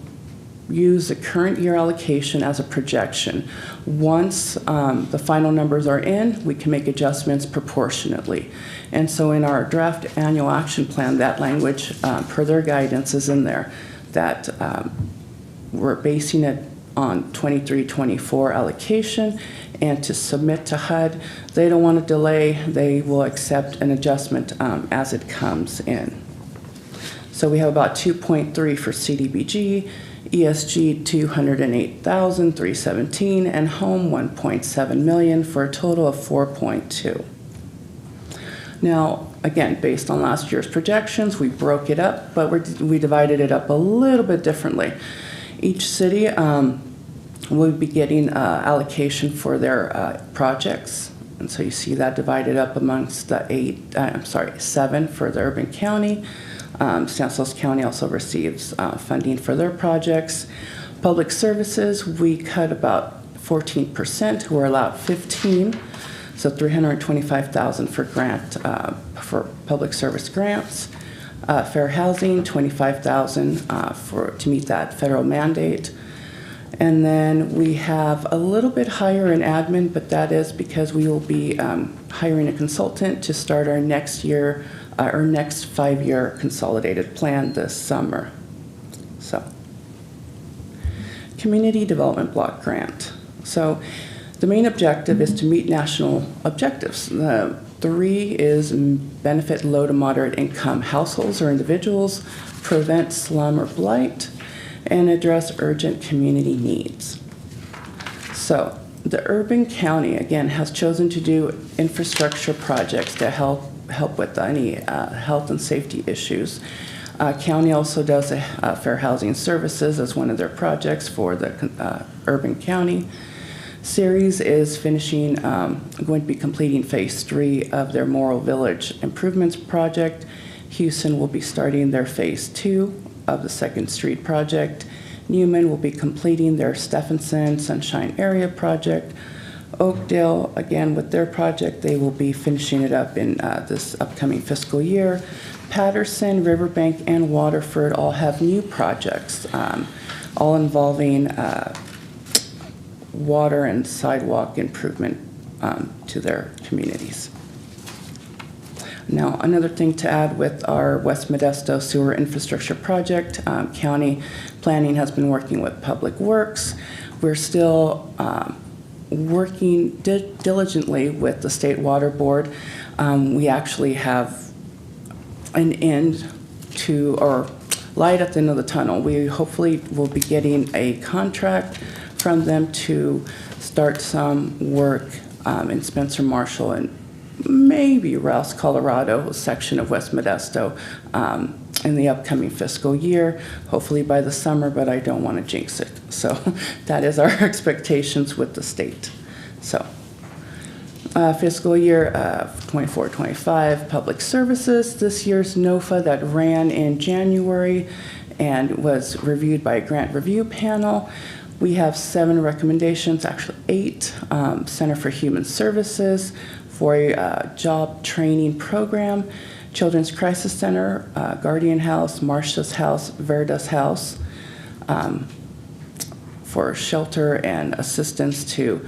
use the current year allocation as a projection. Once the final numbers are in, we can make adjustments proportionately. And so in our draft annual action plan, that language per their guidance is in there, that we're basing it on 23-24 allocation, and to submit to HUD. They don't want to delay. They will accept an adjustment as it comes in. So we have about 2.3 for CDBG, ESG 208,317, and home 1.7 million, for a total of 4.2. Now, again, based on last year's projections, we broke it up, but we divided it up a little bit differently. Each city will be getting allocation for their projects. And so you see that divided up amongst the 7 for the urban county. Stanislaus County also receives funding for their projects. Public services, we cut about 14%. We're allowed 15, so $325,000 for grant for public service grants. Fair housing, $25,000 to meet that federal mandate. And then we have a little bit higher in admin, but that is because we will be hiring a consultant to start our next 5-year consolidated plan this summer. So, community development block grant. So, the main objective is to meet national objectives. 3 is benefit low to moderate income households or individuals, prevent slum or blight, and address urgent community needs. So the urban county, again, has chosen to do infrastructure projects to help with any health and safety issues. County also does fair housing services as one of their projects for the urban county. Ceres is finishing, going to be completing phase 3 of their Morrill Village Improvements Project. Houston will be starting their phase 2 of the 2nd Street project. Newman will be completing their Stephenson Sunshine Area project. Oakdale, again, with their project, they will be finishing it up in this upcoming fiscal year. Patterson, Riverbank, and Waterford all have new projects, all involving water and sidewalk improvement to their communities. Now, another thing to add with our West Modesto Sewer Infrastructure Project, county planning has been working with Public Works. We're still working diligently with the State Water Board. We actually have an end to, or light at the end of the tunnel. We hopefully will be getting a contract from them to start some work in Spencer Marshall and maybe Rouse, Colorado section of West Modesto in the upcoming fiscal year, hopefully by the summer, but I don't want to jinx it. So that is our expectations with the state. So fiscal year 24-25, public services. This year's NOFA that ran in January and was reviewed by a grant review panel. We have 7 recommendations, actually 8. Center for Human Services for a job training program, Children's Crisis Center, Guardian House, Marcia's House, Veritas House, for shelter and assistance to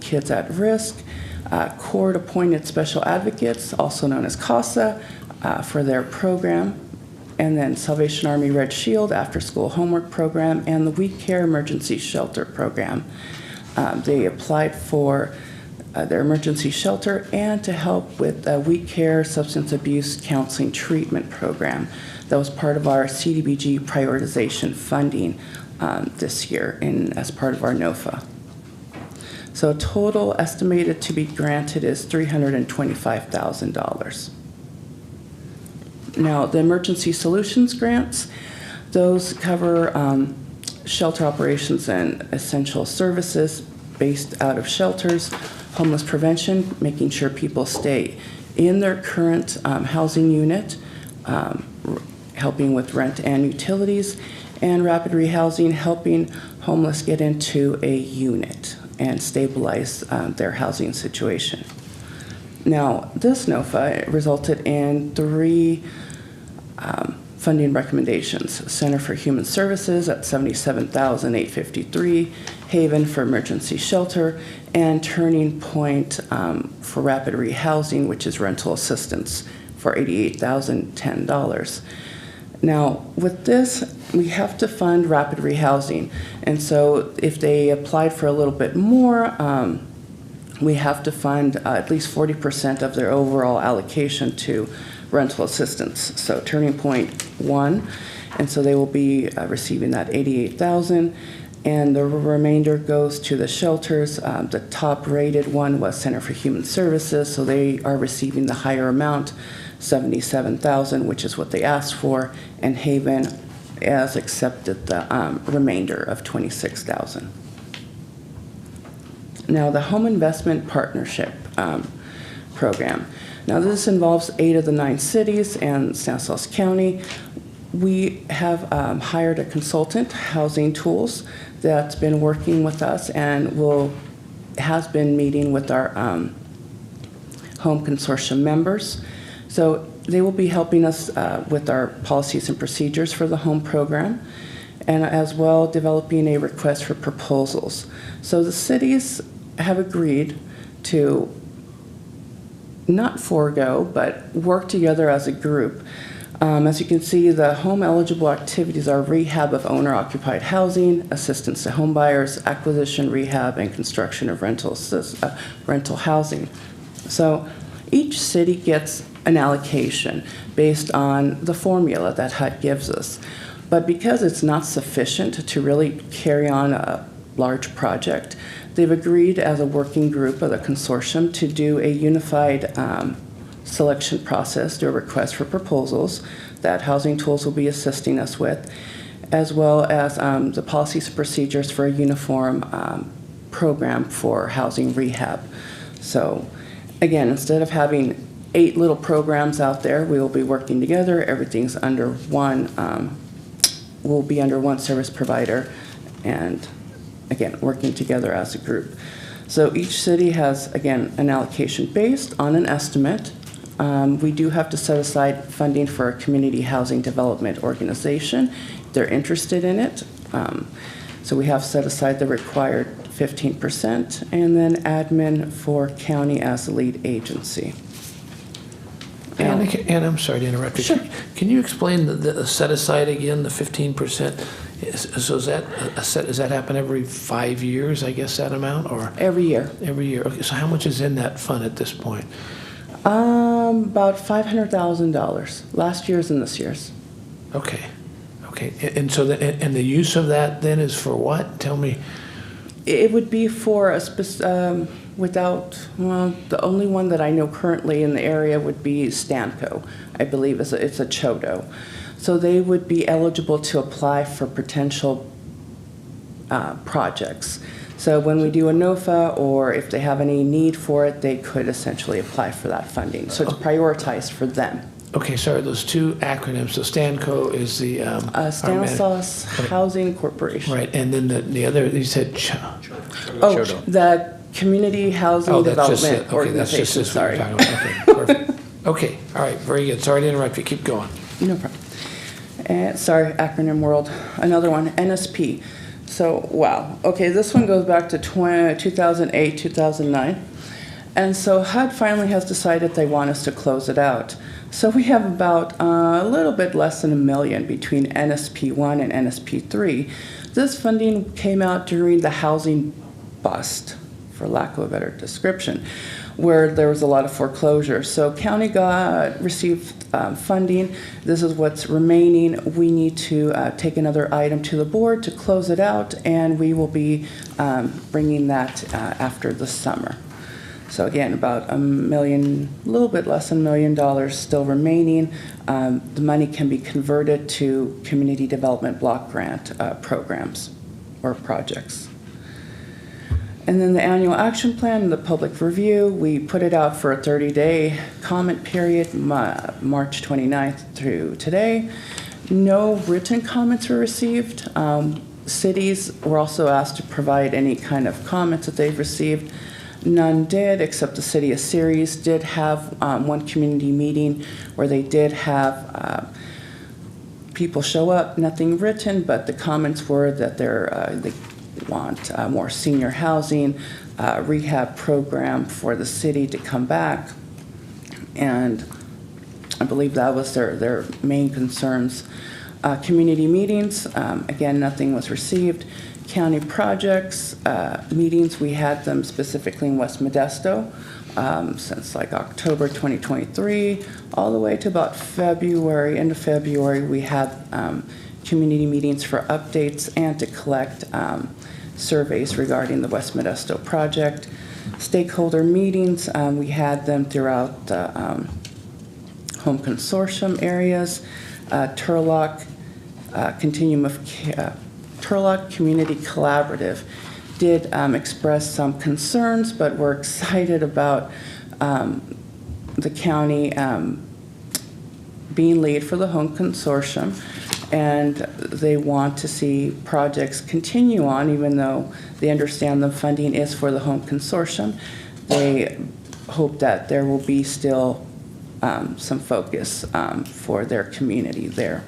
kids at risk, court-appointed special advocates, also known as CASA, for their program, and then Salvation Army Red Shield after-school homework program, and the We Care Emergency Shelter program. They applied for their emergency shelter and to help with the We Care substance abuse counseling treatment program. That was part of our CDBG prioritization funding this year as part of our NOFA. So total estimated to be granted is $325,000. Now, the emergency solutions grants, those cover shelter operations and essential services based out of shelters, homeless prevention, making sure people stay in their current housing unit, helping with rent and utilities, and rapid rehousing, helping homeless get into a unit. and stabilize their housing situation. Now, this NOFA resulted in 3 funding recommendations. Center for Human Services at $77,853, Haven for Emergency Shelter, and Turning Point for Rapid Rehousing, which is rental assistance, for $88,010. Now, with this, we have to fund rapid rehousing. And so if they applied for a little bit more, we have to fund at least 40% of their overall allocation to rental assistance. So Turning Point 1, and so they will be receiving that $88,000, and the remainder goes to the shelters. The top rated one was Center for Human Services, so they are receiving the higher amount, $77,000, which is what they asked for, and Haven has accepted the remainder of $26,000. Now, the Home Investment Partnership Program. Now, this involves 8 of the 9 cities and Stanislaus County. We have hired a consultant, Housing Tools, that's been working with us and has been meeting with our home consortium members. So they will be helping us with our policies and procedures for the home program, and as well developing a request for proposals. So the cities have agreed to not forego, but work together as a group. As you can see, the home eligible activities are rehab of owner-occupied housing, assistance to home buyers, acquisition, rehab, and construction of rental housing. So each city gets an allocation based on the formula that HUD gives us. But because it's not sufficient to really carry on a large project, they've agreed as a working group of the consortium to do a unified selection process, do a request for proposals that Housing Tools will be assisting us with, as well as the policies and procedures for a uniform program for housing rehab. So again, instead of having 8 little programs out there, we will be working together. Everything's under one, will be under one service provider, and again, working together as a group. So each city has, again, an allocation based on an estimate. We do have to set aside funding for a community housing development organization. They're interested in it. So we have set aside the required 15%, and then admin for county as the lead agency.
And I'm sorry to interrupt you.
Sure.
Can you explain the set aside again, the 15%? So does that happen every 5 years, I guess, that amount, or?
Every year.
Every year. Okay, so how much is in that fund at this point?
About $500,000, last year's and this year's.
Okay. Okay. And so and the use of that then is for what? Tell me.
It would be for a the only one that I know currently in the area would be Stanco, I believe. It's a CHODO. So they would be eligible to apply for potential projects. So when we do a NOFA, or if they have any need for it, they could essentially apply for that funding. So it's prioritized for them.
Okay, sorry, those 2 acronyms. So Stanco is the
Stanislaus Housing Corporation.
Right, and then the other, you said
CHODO. The Community Housing Development Organization. Sorry.
Okay, perfect. Okay, all right, very good. Sorry to interrupt you. Keep going.
No problem. Sorry, acronym world. Another one, NSP. So, wow. Okay, this one goes back to 2008, 2009. And so HUD finally has decided they want us to close it out. So we have about a little bit less than $1 million between NSP1 and NSP3. This funding came out during the housing bust, for lack of a better description, where there was a lot of foreclosure. So county received funding. This is what's remaining. We need to take another item to the board to close it out, and we will be bringing that after the summer. So again, about $1 million, a little bit less than $1 million still remaining. The money can be converted to community development block grant programs or projects. And then the annual action plan, the public review, we put it out for a 30-day comment period, March 29th through today. No written comments were received. cities were also asked to provide any kind of comments that they've received. None did, except the city of Ceres did have one community meeting where they did have people show up, nothing written, but the comments were that they want more senior housing, rehab program for the city to come back. And I believe that was their main concerns. Community meetings, again, nothing was received. County projects, meetings, we had them specifically in West Modesto since like October 2023, all the way to about February, end of February, we had community meetings for updates and to collect surveys regarding the West Modesto project. Stakeholder meetings, we had them throughout the home consortium areas, Turlock, Continuum of Turlock Community Collaborative did express some concerns, but we're excited about the county being lead for the home consortium, and they want to see projects continue on, even though they understand the funding is for the home consortium. They hope that there will be still some focus for their community there.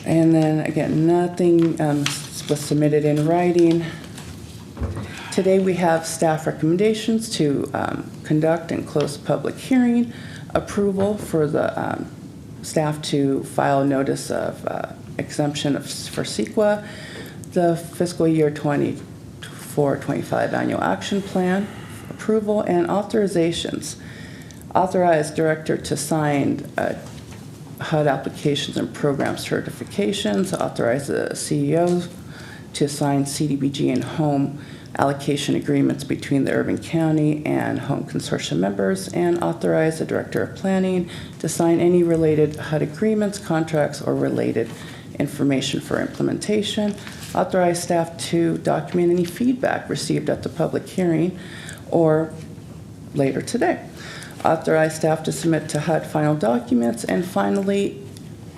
And then again, nothing was submitted in writing. Today we have staff recommendations to conduct and close public hearing, approval for the staff to file notice of exemption for CEQA, the fiscal year 24-25 annual action plan approval, and authorizations. Authorize director to sign HUD applications and program certifications, authorize the CEO to sign CDBG and home allocation agreements between the Urban County and home consortium members, and authorize the director of planning to sign any related HUD agreements, contracts, or related information for implementation. Authorize staff to document any feedback received at the public hearing or later today. Authorize staff to submit to HUD final documents, and finally,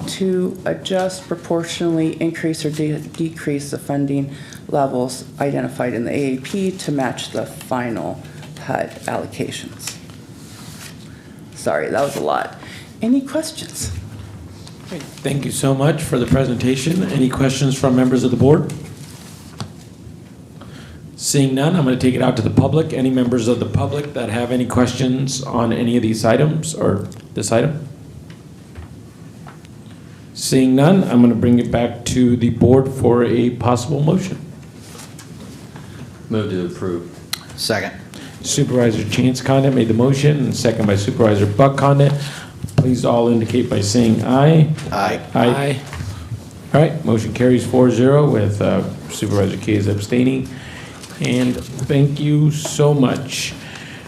to adjust, proportionally increase or decrease the funding levels identified in the AAP to match the final HUD allocations. Sorry, that was a lot. Any questions?
Thank you so much for the presentation. Any questions from members of the board? Seeing none, I'm going to take it out to the public. Any members of the public that have any questions on any of these items or this item? Seeing none, I'm going to bring it back to the board for a possible motion.
Move to approve. Second.
Supervisor Chance Condit made the motion, and second by Supervisor Buck Condit. Please all indicate by saying aye.
Aye.
Aye. All right, motion carries 4-0 with Supervisor Kays abstaining. And thank you so much.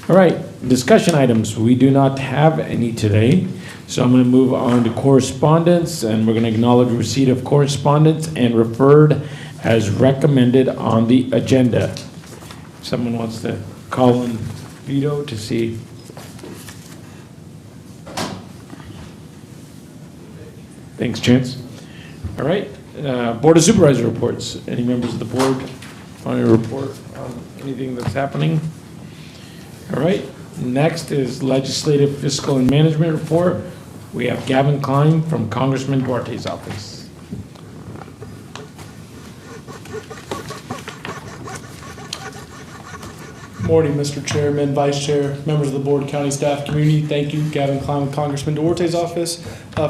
All right, discussion items. We do not have any today. So I'm going to move on to correspondence, and we're going to acknowledge receipt of correspondence and referred as recommended on the agenda. Someone wants to call in Vito to see. Thanks, Chance. All right, Board of Supervisor reports. Any members of the board want to report on anything that's happening? All right, next is Legislative Fiscal and Management Report. We have Gavin Klein from Congressman Duarte's office.
Morning, Mr. Chairman, Vice Chair, members of the board, county staff, community. Thank you. Gavin Klein with Congressman Duarte's office.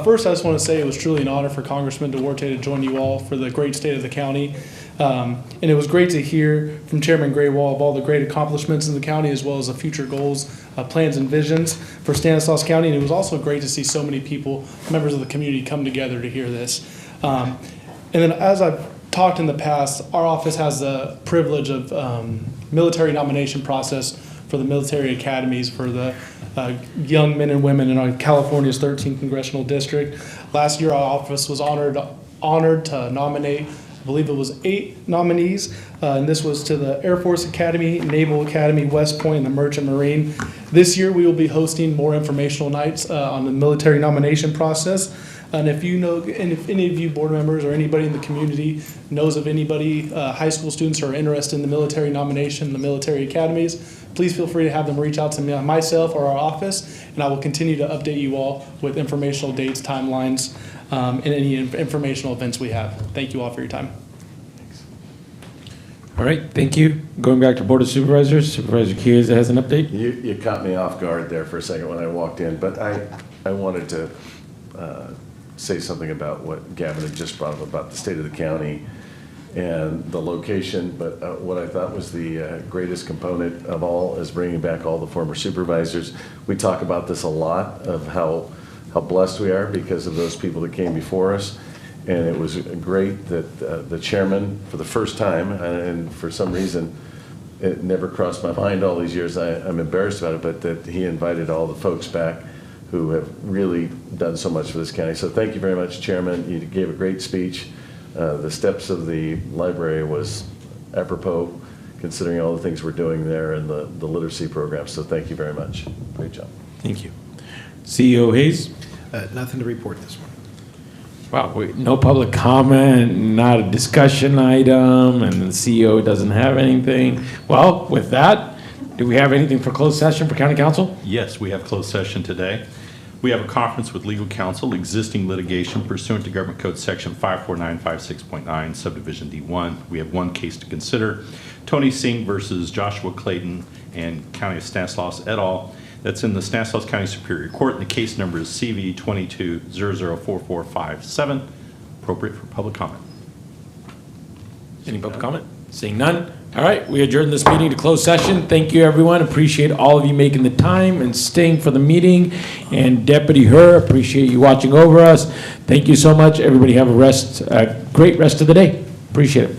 First, I just want to say it was truly an honor for Congressman Duarte to join you all for the great state of the county. And it was great to hear from Chairman Graywall of all the great accomplishments in the county, as well as the future goals, plans, and visions for Stanislaus County. And it was also great to see so many people, members of the community, come together to hear this. And then, as I've talked in the past, our office has the privilege of military nomination process for the military academies for the young men and women in our California's 13th congressional district. Last year, our office was honored to nominate, I believe it was 8 nominees, and this was to the Air Force Academy, Naval Academy, West Point, and the Merchant Marine. This year, we will be hosting more informational nights on the military nomination process. And if you know, and if any of you board members or anybody in the community knows of anybody, high school students who are interested in the military nomination, the military academies, please feel free to have them reach out to me, myself or our office, and I will continue to update you all with informational dates, timelines, and any informational events we have. Thank you all for your time.
All right, thank you. Going back to Board of Supervisors, Supervisor Chiesa has an update.
You caught me off guard there for a second when I walked in, but I wanted to say something about what Gavin had just brought up about the state of the county and the location, but what I thought was the greatest component of all is bringing back all the former supervisors. We talk about this a lot, of how blessed we are because of those people that came before us. And it was great that the chairman, for the first time, and for some reason, it never crossed my mind all these years, I'm embarrassed about it, but that he invited all the folks back who have really done so much for this county. So thank you very much, Chairman. You gave a great speech. The steps of the library was apropos, considering all the things we're doing there and the literacy program. So thank you very much. Great job.
Thank you. CEO Hayes?
Nothing to report this morning.
Wow, no public comment, not a discussion item, and the CEO doesn't have anything. Well, with that, do we have anything for closed session for County Council?
Yes, we have closed session today. We have a conference with legal counsel, existing litigation pursuant to Government Code Section 54956.9, Subdivision D1. We have one case to consider, Tony Singh versus Joshua Clayton and County of Stanislaus et al. That's in the Stanislaus County Superior Court, and the case number is CV 22004457. Appropriate for public comment.
Any public comment? Seeing none? All right, we adjourn this meeting to closed session. Thank you, everyone. Appreciate all of you making the time and staying for the meeting. And Deputy Herr, appreciate you watching over us. Thank you so much. Everybody have a great rest of the day. Appreciate it.